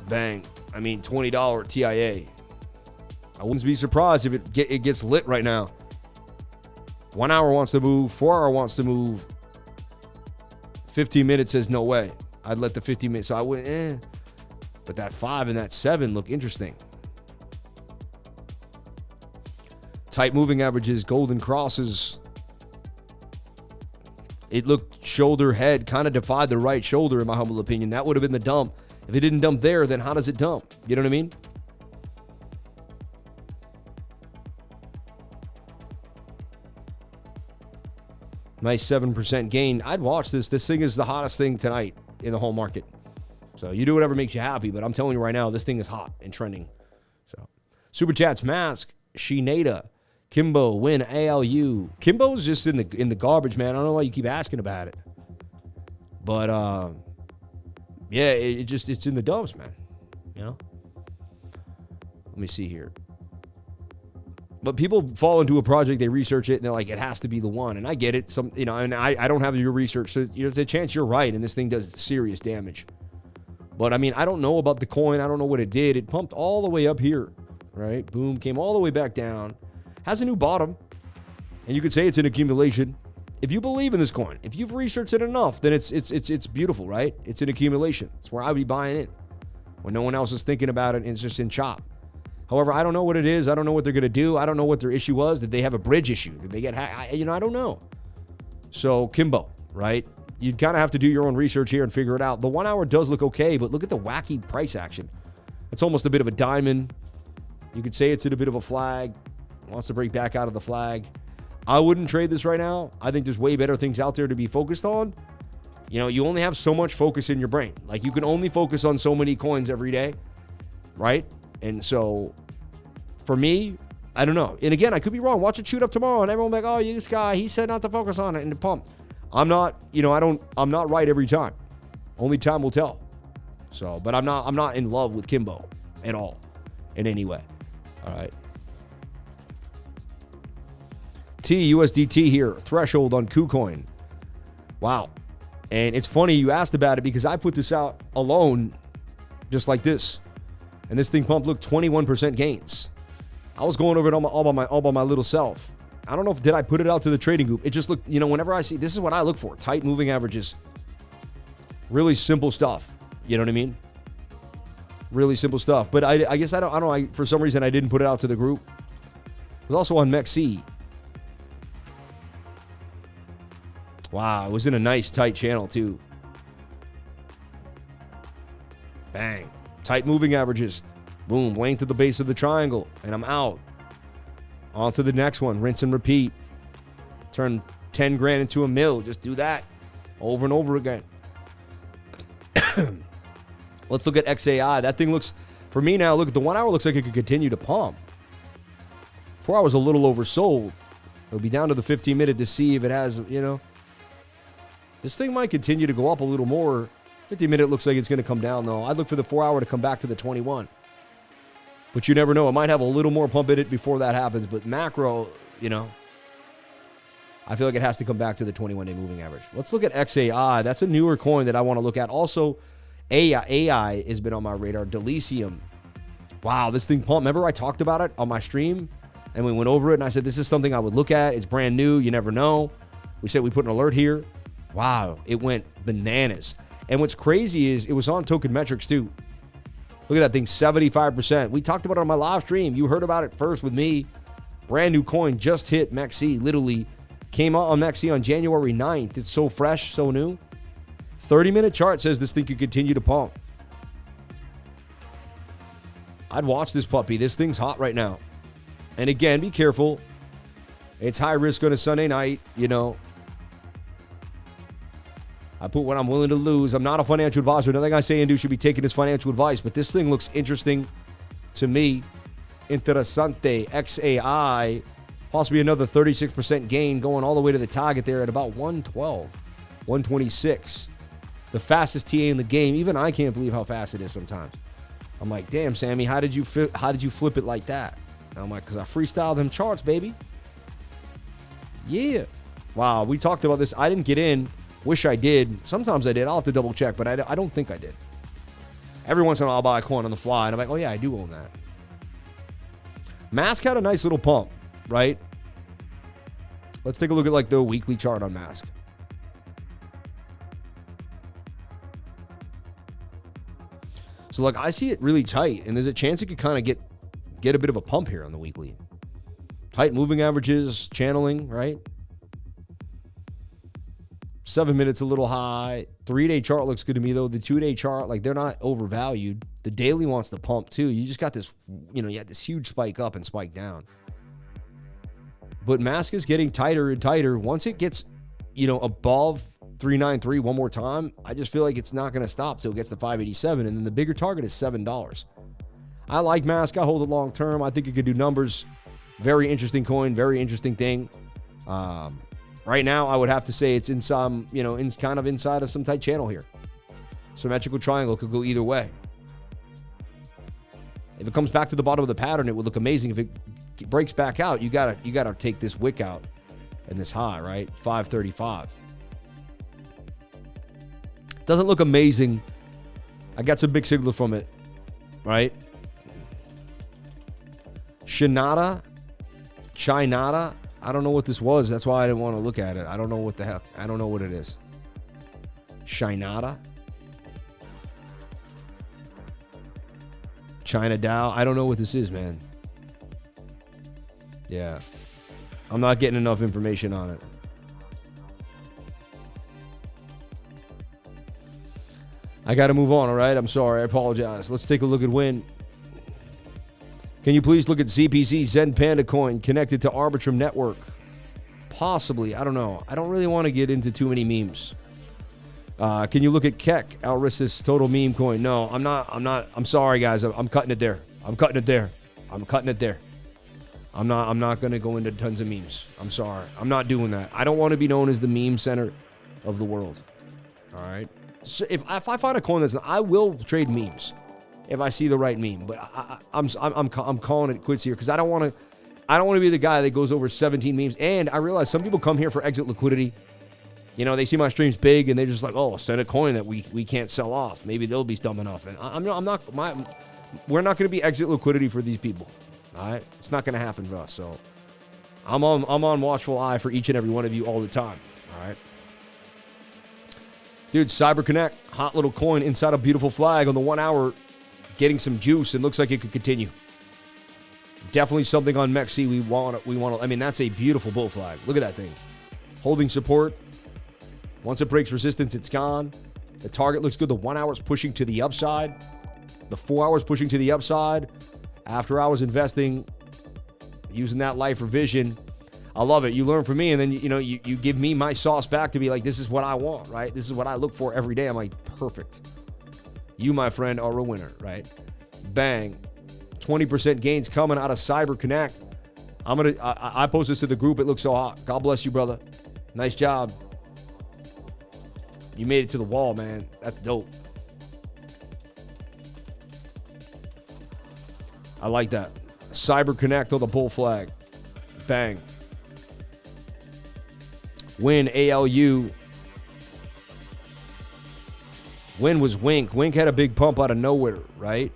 Bang. I mean, $20 TIA. I wouldn't be surprised if it gets lit right now. 1 hour wants to move. 4 hour wants to move. 15 minutes says no way. I'd let the 15 minutes. So I wouldn't. But that 5 and that 7 look interesting. Tight moving averages, golden crosses. It looked shoulder head, kind of defied the right shoulder in my humble opinion. That would have been the dump. If it didn't dump there, then how does it dump? You know what I mean? Nice 7% gain. I'd watch this. This thing is the hottest thing tonight in the whole market. So you do whatever makes you happy, but I'm telling you right now, this thing is hot and trending. So Super Chats, Mask, Shineda, Kimbo, Win, ALU. Kimbo's just in the garbage, man. I don't know why you keep asking about it. But yeah, it's in the dumps, man. You know? Let me see here. But people fall into a project, they research it, and they're like, it has to be the one. And I get it. And I don't have your research, so there's a chance you're right, and this thing does serious damage. But, I mean, I don't know about the coin. I don't know what it did. It pumped all the way up here, right? Boom, came all the way back down. Has a new bottom. And you could say it's an accumulation. If you believe in this coin, if you've researched it enough, then it's beautiful, right? It's an accumulation. It's where I would be buying it when no one else is thinking about it, and it's just in chop. However, I don't know what it is. I don't know what they're going to do. I don't know what their issue was. Did they have a bridge issue? Did they get hacked? I don't know. So, Kimbo, right? You'd kind of have to do your own research here and figure it out. The 1 hour does look okay, but look at the wacky price action. It's almost a bit of a diamond. You could say it's in a bit of a flag. Wants to break back out of the flag. I wouldn't trade this right now. I think there's way better things out there to be focused on. You know, you only have so much focus in your brain. Like, you can only focus on so many coins every day, right? And so, for me, I don't know. And again, I could be wrong. Watch it shoot up tomorrow, and everyone will be like, oh, this guy, he said not to focus on it and to pump. I'm not, I'm not right every time. Only time will tell. So, but I'm not in love with Kimbo at all in any way. All right. USDT here, threshold on KuCoin. Wow. And it's funny you asked about it because I put this out alone just like this. And this thing pumped, look, 21% gains. I was going over it all by my little self. I don't know did I put it out to the trading group. It just looked, whenever I see, this is what I look for. Tight moving averages. Really simple stuff. You know what I mean? Really simple stuff. But I guess I don't know. For some reason, I didn't put it out to the group. It was also on MEXC. Wow, it was in a nice tight channel too. Bang. Tight moving averages. Boom, length to the base of the triangle. And I'm out. On to the next one. Rinse and repeat. Turn 10 grand into $1 million. Just do that over and over again. Let's look at XAI. That thing looks, for me now, look at the 1 hour looks like it could continue to pump. 4 hours a little oversold. It'll be down to the 15-minute to see if it has, This thing might continue to go up a little more. 50-minute looks like it's going to come down, though. I'd look for the 4-hour to come back to the 21. But you never know. It might have a little more pump in it before that happens. But macro, I feel like it has to come back to the 21-day moving average. Let's look at XAI. That's a newer coin that I want to look at. Also, AI has been on my radar. Delicium. Wow, this thing pumped. Remember I talked about it on my stream? And we went over it, and I said, this is something I would look at. It's brand new. You never know. We said we put an alert here. Wow, it went bananas. And what's crazy is it was on Token Metrics, too. Look at that thing, 75%. We talked about it on my live stream. You heard about it first with me. Brand new coin just hit MEXC. Literally came out on MEXC on January 9th. It's so fresh, so new. 30-minute chart says this thing could continue to pump. I'd watch this puppy. This thing's hot right now. And again, be careful. It's high risk on a Sunday night, I put what I'm willing to lose. I'm not a financial advisor. Nothing I say and do should be taken as financial advice, but this thing looks interesting to me. Interessante. XAI. Possibly another 36% gain going all the way to the target there at about 112, 126. The fastest TA in the game. Even I can't believe how fast it is sometimes. I'm like, damn, Sammy, how did you flip it like that? And I'm like, because I freestyled them charts, baby. Yeah. Wow, we talked about this. I didn't get in. Wish I did. Sometimes I did. I'll have to double check, but I don't think I did. Every once in a while, I'll buy a coin on the fly, and I'm like, oh, yeah, I do own that. Mask had a nice little pump, right? Let's take a look at, like, the weekly chart on Mask. So, like, I see it really tight, and there's a chance it could kind of get a bit of a pump here on the weekly. Tight moving averages, channeling, right? 7 minutes a little high. 3-day chart looks good to me, though. The 2-day chart, like, they're not overvalued. The daily wants to pump, too. You just got this, you had this huge spike up and spike down. But Mask is getting tighter and tighter. Once it gets, above 393 one more time, I just feel like it's not going to stop till it gets to 587, and then the bigger target is $7. I like Mask. I hold it long term. I think it could do numbers. Very interesting coin. Very interesting thing. Right now, I would have to say it's in some, kind of inside of some tight channel here. Symmetrical triangle could go either way. If it comes back to the bottom of the pattern, it would look amazing. If it breaks back out, you gotta take this wick out and this high, right? 535. Doesn't look amazing. I got some big signal from it, right? Chinata. I don't know what this was. That's why I didn't want to look at it. I don't know what the heck. I don't know what it is. Chinata. China Dow. I don't know what this is, man. Yeah. I'm not getting enough information on it. I got to move on, all right? I'm sorry. I apologize. Let's take a look at Win. Can you please look at ZPC Zen Panda coin connected to Arbitrum Network? Possibly. I don't know. I don't really want to get into too many memes. Can you look at Keck, Alrisis Total Meme coin? No, I'm not. I'm sorry, guys. I'm cutting it there. I'm cutting it there. I'm not going to go into tons of memes. I'm sorry. I'm not doing that. I don't want to be known as the meme center of the world. All right? So if I find a coin that's... I will trade memes if I see the right meme. But I'm calling it quits here because I don't want to be the guy that goes over 17 memes. And I realize some people come here for exit liquidity. They see my streams big and they're just like, oh, send a coin that we can't sell off. Maybe they'll be dumb enough. And we're not going to be exit liquidity for these people. All right? It's not going to happen for us. So I'm on watchful eye for each and every one of you all the time. All right? Dude, CyberConnect, hot little coin inside a beautiful flag on the 1 hour, getting some juice and looks like it could continue. Definitely something on MEXC we want to. I mean, that's a beautiful bull flag. Look at that thing. Holding support. Once it breaks resistance, it's gone. The target looks good. The 1 hour is pushing to the upside. The 4 hours pushing to the upside. After hours investing, using that life revision. I love it. You learn from me, and then you give me my sauce back to be like, this is what I want, right? This is what I look for every day. I'm like, perfect. You, my friend, are a winner, right? Bang. 20% gains coming out of CyberConnect. I post this to the group. It looks so hot. God bless you, brother. Nice job. You made it to the wall, man. That's dope. I like that. Cyber Connect on the bull flag. Bang. Win ALU. Win was Wink. Wink had a big pump out of nowhere, right?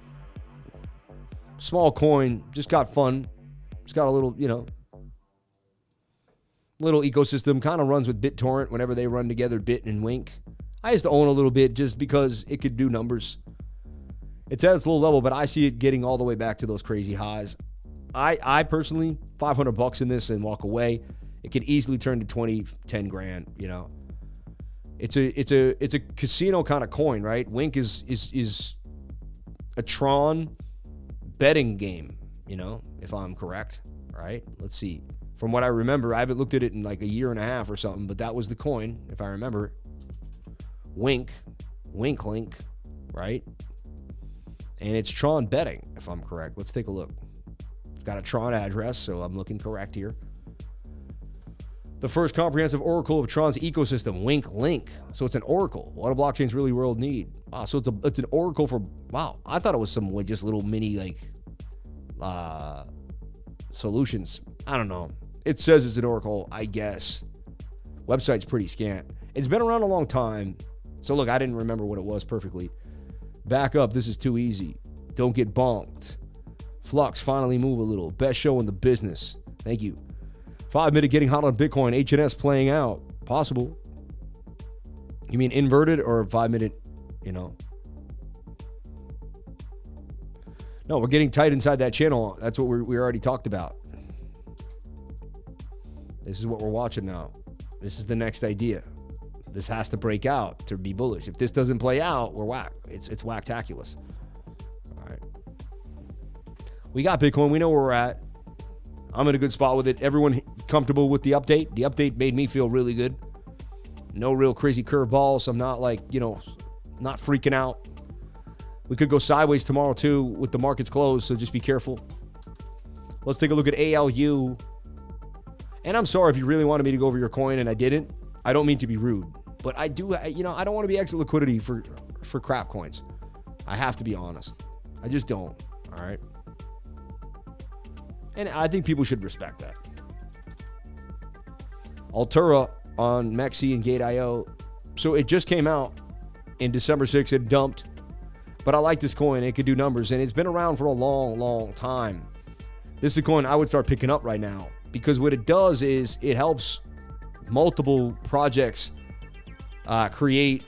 Small coin. Just got fun. Just got a little, little ecosystem. Kind of runs with BitTorrent whenever they run together, Bit and Wink. I used to own a little bit just because it could do numbers. It's at its low level, but I see it getting all the way back to those crazy highs. I personally, $500 in this and walk away. It could easily turn to 20, 10 grand, It's a casino kind of coin, right? Wink is a Tron betting game, if I'm correct, right? Let's see. From what I remember, I haven't looked at it in like a year and a half or something, but that was the coin, if I remember. Wink link, right? And it's Tron betting, if I'm correct. Let's take a look. It's got a Tron address, so I'm looking correct here. The first comprehensive oracle of Tron's ecosystem, Wink Link. So it's an oracle. What do blockchains really world need? Wow, so it's an oracle for, wow. I thought it was some just little mini solutions. I don't know. It says it's an oracle, I guess. Website's pretty scant. It's been around a long time. So look, I didn't remember what it was perfectly. Back up, this is too easy. Don't get bonked. Flux, finally move a little. Best show in the business. Thank you. 5 minute getting hot on Bitcoin. HNS playing out. Possible. You mean inverted or 5 minute, No, we're getting tight inside that channel. That's what we already talked about. This is what we're watching now. This is the next idea. This has to break out to be bullish. If this doesn't play out, we're whack. It's whack-taculous. All right. We got Bitcoin. We know where we're at. I'm in a good spot with it. Everyone comfortable with the update? The update made me feel really good. No real crazy curveballs. I'm not not freaking out. We could go sideways tomorrow too with the markets closed, so just be careful. Let's take a look at ALU. And I'm sorry if you really wanted me to go over your coin and I didn't. I don't mean to be rude, but I do, I don't want to be exit liquidity for crap coins. I have to be honest. I just don't. All right. And I think people should respect that. Altura on Mexi and Gate.io. So it just came out in December 6th. It dumped. But I like this coin. It could do numbers. And it's been around for a long, long time. This is a coin I would start picking up right now. Because what it does is it helps multiple projects create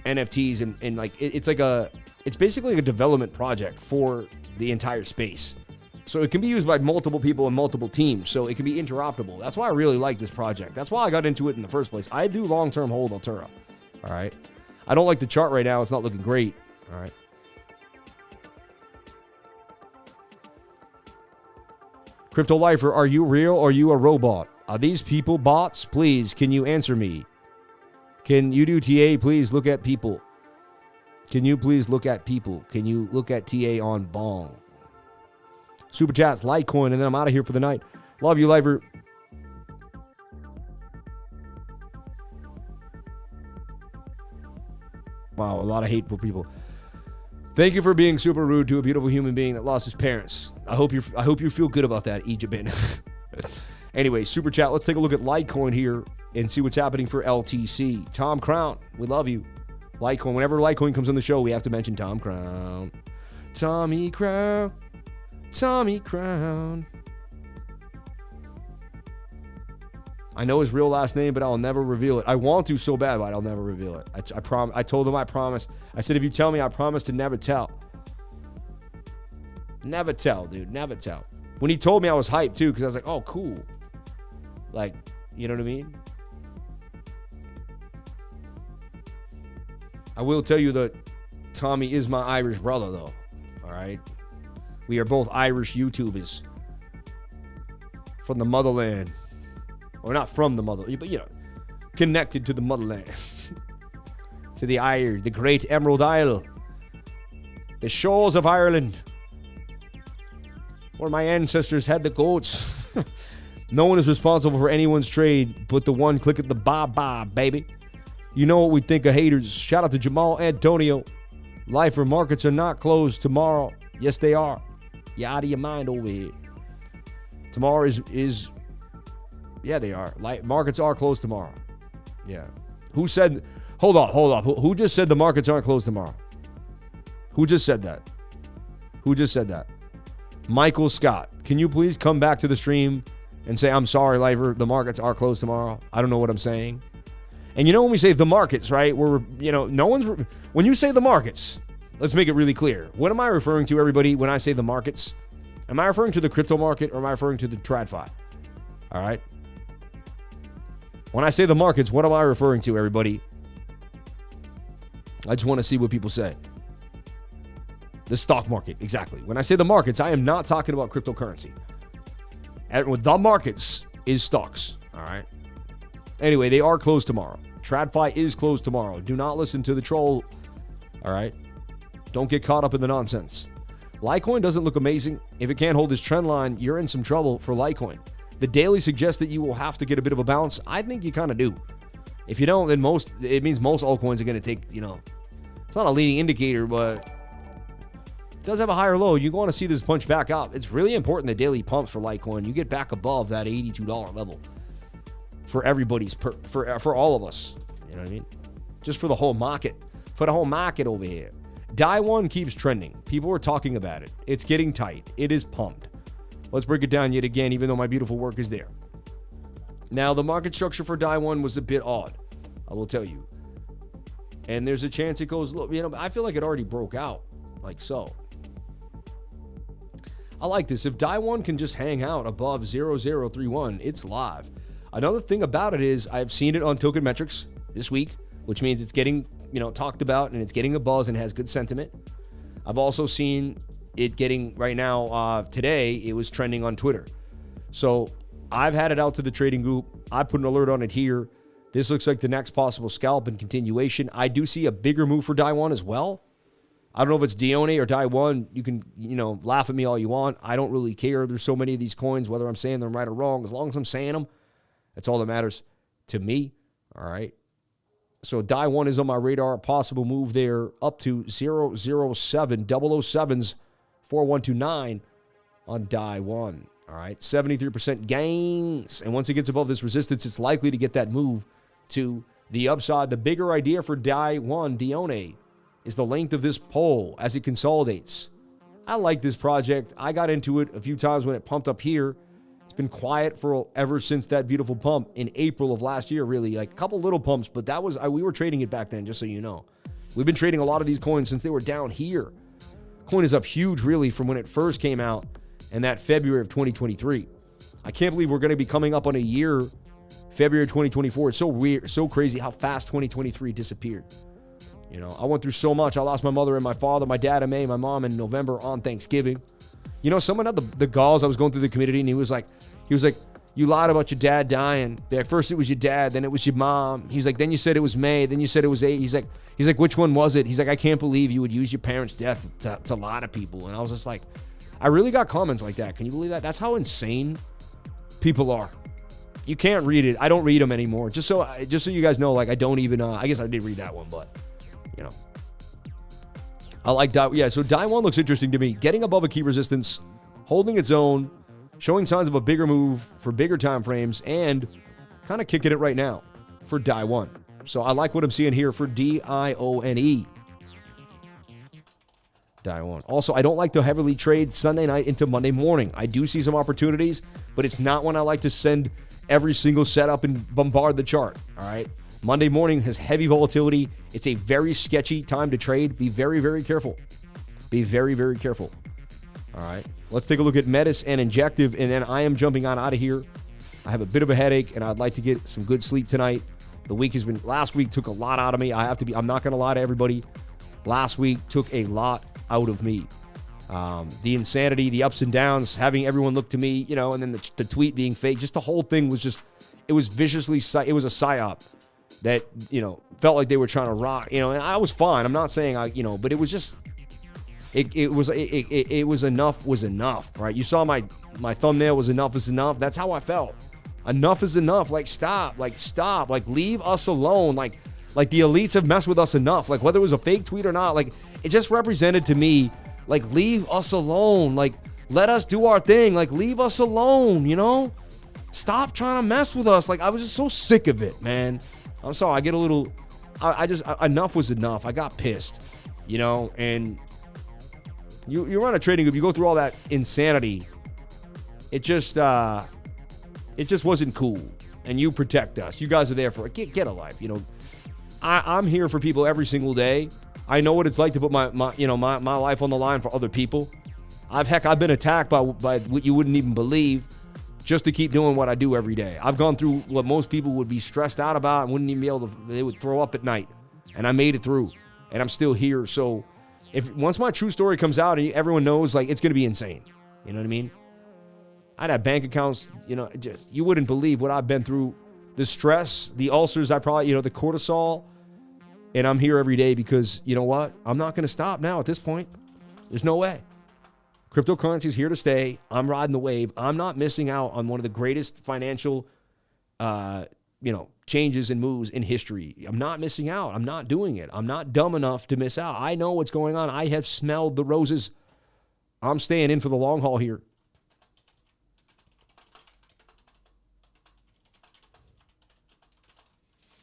NFTs. And it's basically a development project for the entire space. So it can be used by multiple people and multiple teams. So it can be interoperable. That's why I really like this project. That's why I got into it in the first place. I do long-term hold Altura. All right. I don't like the chart right now. It's not looking great. All right. Crypto Lifer, are you real or are you a robot? Are these people bots? Please, can you answer me? Can you do TA? Please look at people. Can you please look at people? Can you look at TA on Bong? Super chats, Litecoin, and then I'm out of here for the night. Love you, Lifer. Wow, a lot of hateful people. Thank you for being super rude to a beautiful human being that lost his parents. I hope you feel good about that, Egyptian. Anyway, super chat. Let's take a look at Litecoin here and see what's happening for LTC. Tom Crown, we love you. Litecoin. Whenever Litecoin comes on the show, we have to mention Tom Crown. Tommy Crown. Tommy Crown. I know his real last name, but I'll never reveal it. I want to so bad, but I'll never reveal it. I told him I promise. I said, if you tell me, I promise to never tell. Never tell, dude. Never tell. When he told me, I was hyped, too, because I was like, oh, cool. Like, you know what I mean? I will tell you that Tommy is my Irish brother, though. All right? We are both Irish YouTubers from the motherland. Or not from the motherland, but, connected to the motherland. To the great Emerald Isle. The shores of Ireland. Where my ancestors had the goats. No one is responsible for anyone's trade but the one clicking the ba-ba, baby. You know what we think of haters. Shout out to Jamal Antonio. Lifer markets are not closed tomorrow. Yes, they are. You out of your mind over here. Tomorrow is yeah, they are. Markets are closed tomorrow. Yeah. Who said, hold on. Who just said the markets aren't closed tomorrow? Who just said that? Who just said that? Michael Scott. Can you please come back to the stream and say, I'm sorry, Lifer, the markets are closed tomorrow? I don't know what I'm saying. And you know when we say the markets, right? When you say the markets, let's make it really clear. What am I referring to, everybody, when I say the markets? Am I referring to the crypto market or am I referring to the TradFi? All right. When I say the markets, what am I referring to, everybody? I just want to see what people say. The stock market, exactly. When I say the markets, I am not talking about cryptocurrency. And the markets is stocks, all right? Anyway, they are closed tomorrow. TradFi is closed tomorrow. Do not listen to the troll, all right? Don't get caught up in the nonsense. Litecoin doesn't look amazing. If it can't hold this trend line, you're in some trouble for Litecoin. The daily suggests that you will have to get a bit of a bounce. I think you kind of do. If you don't, then it means most altcoins are going to take, it's not a leading indicator, but it does have a higher low. You want to see this punch back up. It's really important the daily pumps for Litecoin. You get back above that $82 level for everybody's, for all of us. You know what I mean? Just for the whole market. For the whole market over here. DIONE keeps trending. People are talking about it. It's getting tight. It is pumped. Let's break it down yet again, even though my beautiful work is there. Now, the market structure for DIONE was a bit odd, I will tell you. And there's a chance it goes low. I feel like it already broke out, like so. I like this. If DIONE can just hang out above 0031, it's live. Another thing about it is I've seen it on Token Metrics this week, which means it's getting, talked about and it's getting a buzz and has good sentiment. I've also seen it getting right now, today, it was trending on Twitter. So I've had it out to the trading group. I put an alert on it here. This looks like the next possible scalp and continuation. I do see a bigger move for DIONE as well. I don't know if it's DIONE or DIONE. You can, laugh at me all you want. I don't really care. There's so many of these coins, whether I'm saying them right or wrong. As long as I'm saying them, that's all that matters to me. All right. So DIONE is on my radar. A possible move there up to 007, 007's 4129 on DIONE. All right, 73% gains. And once it gets above this resistance, it's likely to get that move to the upside. The bigger idea for DIONE is the length of this pole as it consolidates. I like this project. I got into it a few times when it pumped up here. It's been quiet for ever since that beautiful pump in April of last year, really. Like a couple little pumps, but that was, we were trading it back then, just so you know. We've been trading a lot of these coins since they were down here. Coin is up huge, really, from when it first came out in that February of 2023. I can't believe we're going to be coming up on a year, February 2024. It's so weird, so crazy how fast 2023 disappeared. I went through so much. I lost my mother and my father, my dad in May, my mom in November on Thanksgiving. Someone had the galls. I was going through the community, and he was like, you lied about your dad dying. At first it was your dad, then it was your mom. He's like, then you said it was May, then you said it was 8. He's like, which one was it? He's like, I can't believe you would use your parents' death to lie to people. And I was just like, I really got comments like that. Can you believe that? That's how insane people are. You can't read it. I don't read them anymore. Just so you guys know, I don't even, I guess I did read that one, but, I like so DIONE looks interesting to me. Getting above a key resistance, holding its own, showing signs of a bigger move for bigger time frames, and kind of kicking it right now for DIONE. So I like what I'm seeing here for DIONE. DIONE. Also, I don't like to heavily trade Sunday night into Monday morning. I do see some opportunities, but it's not when I like to send every single setup and bombard the chart. All right. Monday morning has heavy volatility. It's a very sketchy time to trade. Be very, very careful. Be very, very careful. All right. Let's take a look at METIS and Injective, and then I am jumping on out of here. I have a bit of a headache, and I'd like to get some good sleep tonight. Last week took a lot out of me. I'm not going to lie to everybody. Last week took a lot out of me. The insanity, the ups and downs, having everyone look to me, and then the tweet being fake. Just the whole thing was it was viciously, it was a psyop that, felt like they were trying to rock, and I was fine. I'm not saying but it was just, it was enough was enough, right? You saw my thumbnail was enough is enough. That's how I felt. Enough is enough. Stop, leave us alone. Like, the elites have messed with us enough. Like, whether it was a fake tweet or not, like, it just represented to me, like, leave us alone. Like, let us do our thing. Like, leave us alone, you know? Stop trying to mess with us. Like, I was just so sick of it, man. I'm sorry. I get a little, enough was enough. I got pissed, you know? And you run a trading group, you go through all that insanity. It just wasn't cool. And you protect us. You guys are there for it. Get a life, you know? I'm here for people every single day. I know what it's like to put my life on the line for other people. I've been attacked by what you wouldn't even believe just to keep doing what I do every day. I've gone through what most people would be stressed out about and wouldn't even be able to, they would throw up at night. And I made it through. And I'm still here. So once my true story comes out and everyone knows, like, it's going to be insane. You know what I mean? I'd have bank accounts, you know, you wouldn't believe what I've been through. The stress, the ulcers, the cortisol. And I'm here every day because, you know what? I'm not going to stop now at this point. There's no way. Cryptocurrency is here to stay. I'm riding the wave. I'm not missing out on one of the greatest financial, changes and moves in history. I'm not missing out. I'm not doing it. I'm not dumb enough to miss out. I know what's going on. I have smelled the roses. I'm staying in for the long haul here.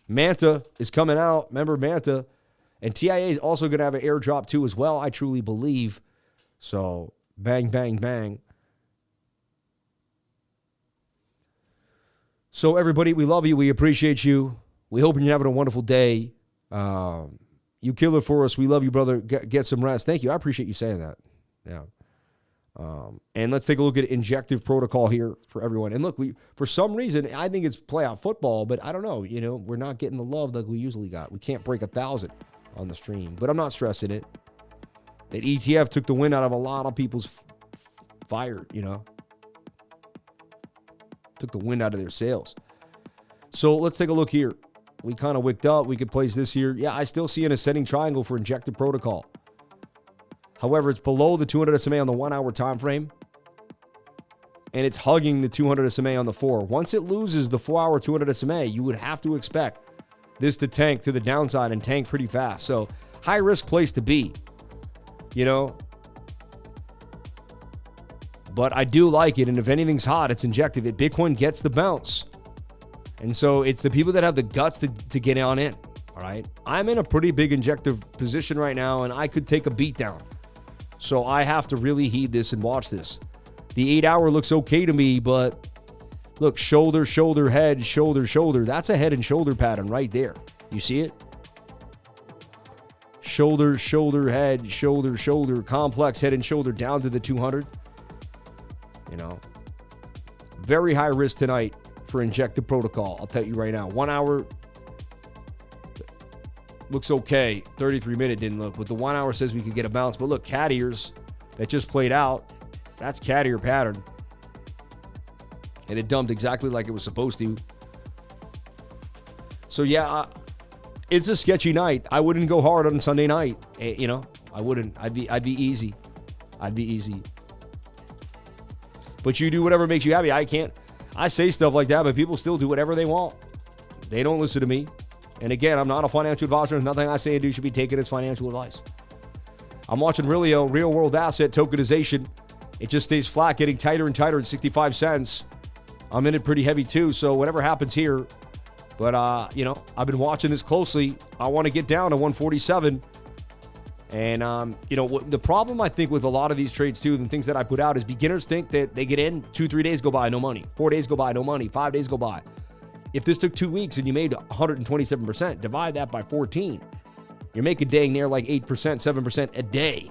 Manta is coming out. Remember Manta. And TIA is also going to have an airdrop too as well, I truly believe. So, bang, bang, bang. So, everybody, we love you. We appreciate you. We hope you're having a wonderful day. You kill it for us. We love you, brother. Get some rest. Thank you. I appreciate you saying that. Yeah. And let's take a look at injective protocol here for everyone. And look, for some reason, I think it's playoff football, but I don't know. You know, we're not getting the love like we usually got. We can't break 1,000 on the stream, but I'm not stressing it. That ETF took the wind out of a lot of people's fire, you know. Took the wind out of their sails. So let's take a look here. We kind of wicked up. We could place this here. Yeah, I still see an ascending triangle for injective protocol. However, it's below the 200 SMA on the 1 hour time frame. And it's hugging the 200 SMA on the 4. Once it loses the 4 hour 200 SMA, you would have to expect this to tank to the downside and tank pretty fast. So high risk place to be, you know. But I do like it. And if anything's hot, it's injective. Bitcoin gets the bounce. And so it's the people that have the guts to get on in. All right. I'm in a pretty big injective position right now, and I could take a beat down. So I have to really heed this and watch this. The 8 hour looks okay to me, but look, shoulder, shoulder, head, shoulder, shoulder. That's a head and shoulder pattern right there. You see it? Shoulder, shoulder, head, shoulder, shoulder, complex head and shoulder down to the 200. You know, very high risk tonight for injective protocol. I'll tell you right now, 1 hour looks okay. 33-minute didn't look, but the 1 hour says we could get a bounce. But look, cat ears that just played out. That's cat ear pattern. And it dumped exactly like it was supposed to. So yeah, it's a sketchy night. I wouldn't go hard on Sunday night. You know, I wouldn't. I'd be easy. I'd be easy. But you do whatever makes you happy. I say stuff like that, but people still do whatever they want. They don't listen to me. And again, I'm not a financial advisor. Nothing I say and do should be taken as financial advice. I'm watching Relio, real world asset tokenization. It just stays flat, getting tighter and tighter at 65 cents. I'm in it pretty heavy too, so whatever happens here. But, I've been watching this closely. I want to get down to 147. And, the problem I think with a lot of these trades too, and things that I put out is beginners think that they get in, 2-3 days go by, no money. 4 days go by, no money. 5 days go by. If this took 2 weeks and you made 127%, divide that by 14. You're making dang near like 8%, 7% a day.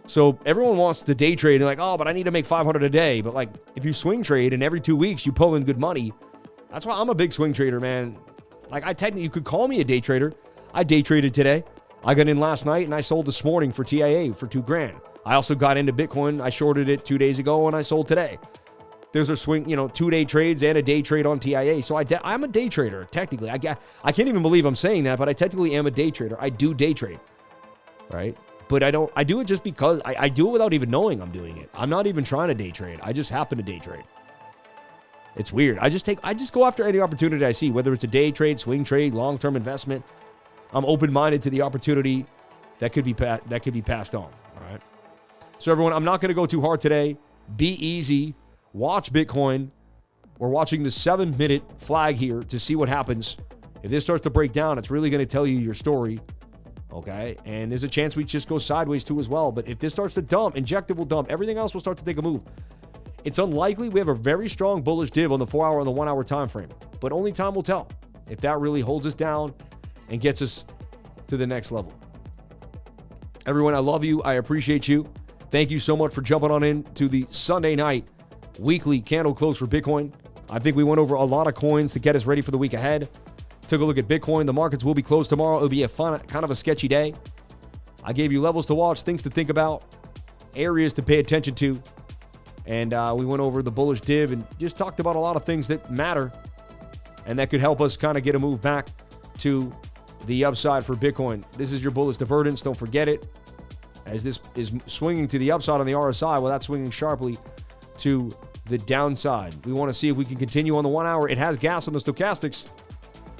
So everyone wants to day trade and like, oh, but I need to make 500 a day. But like, if you swing trade and every 2 weeks you pull in good money, that's why I'm a big swing trader, man. Like you could call me a day trader. I day traded today. I got in last night and I sold this morning for TIA for $2,000. I also got into Bitcoin. I shorted it 2 days ago and I sold today. Those are swing, 2-day trades and a day trade on TIA. So I'm a day trader, technically. I can't even believe I'm saying that, but I technically am a day trader. I do day trade, right? But I do it just because I do it without even knowing I'm doing it. I'm not even trying to day trade. I just happen to day trade. It's weird. I just go after any opportunity I see, whether it's a day trade, swing trade, long-term investment. I'm open-minded to the opportunity that could be passed on. All right. So everyone, I'm not going to go too hard today. Be easy. Watch Bitcoin. We're watching the 7-minute flag here to see what happens. If this starts to break down, it's really going to tell you your story. Okay. And there's a chance we just go sideways too as well. But if this starts to dump, Injective will dump. Everything else will start to take a move. It's unlikely. We have a very strong bullish div on the 4-hour and the 1-hour time frame. But only time will tell if that really holds us down and gets us to the next level. Everyone, I love you. I appreciate you. Thank you so much for jumping on in to the Sunday night weekly candle close for Bitcoin. I think we went over a lot of coins to get us ready for the week ahead. Took a look at Bitcoin. The markets will be closed tomorrow. It'll be a fun, kind of a sketchy day. I gave you levels to watch, things to think about, areas to pay attention to. And we went over the bullish div and just talked about a lot of things that matter and that could help us kind of get a move back to the upside for Bitcoin. This is your bullish divergence. Don't forget it. As this is swinging to the upside on the RSI, well, that's swinging sharply to the downside. We want to see if we can continue on the 1-hour. It has gas on the stochastics.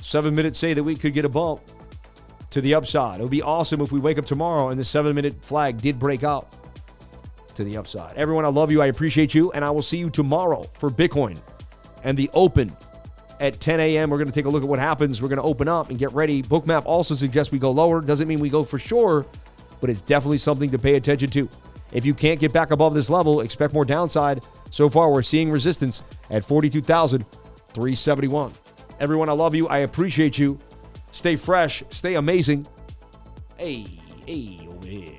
7 minutes say that we could get a bump to the upside. It would be awesome if we wake up tomorrow and the 7-minute flag did break out to the upside. Everyone, I love you. I appreciate you. And I will see you tomorrow for Bitcoin and the open at 10 a.m. We're going to take a look at what happens. We're going to open up and get ready. BOOKMAP also suggests we go lower. Doesn't mean we go for sure, but it's definitely something to pay attention to. If you can't get back above this level, expect more downside. So far, we're seeing resistance at 42,371. Everyone, I love you. I appreciate you. Stay fresh. Stay amazing. Hey, over here.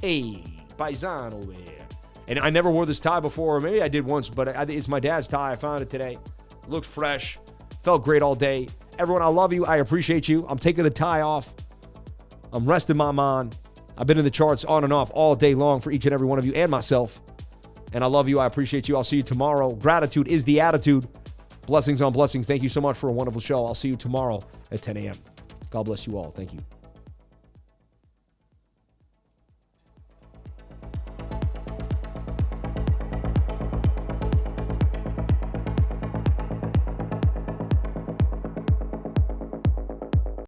Hey, paisan over here. And I never wore this tie before. Maybe I did once, but it's my dad's tie. I found it today. Looked fresh. Felt great all day. Everyone, I love you. I appreciate you. I'm taking the tie off. I'm resting my mind. I've been in the charts on and off all day long for each and every one of you and myself. And I love you. I appreciate you. I'll see you tomorrow. Gratitude is the attitude. Blessings on blessings. Thank you so much for a wonderful show. I'll see you tomorrow at 10 a.m. God bless you all. Thank you.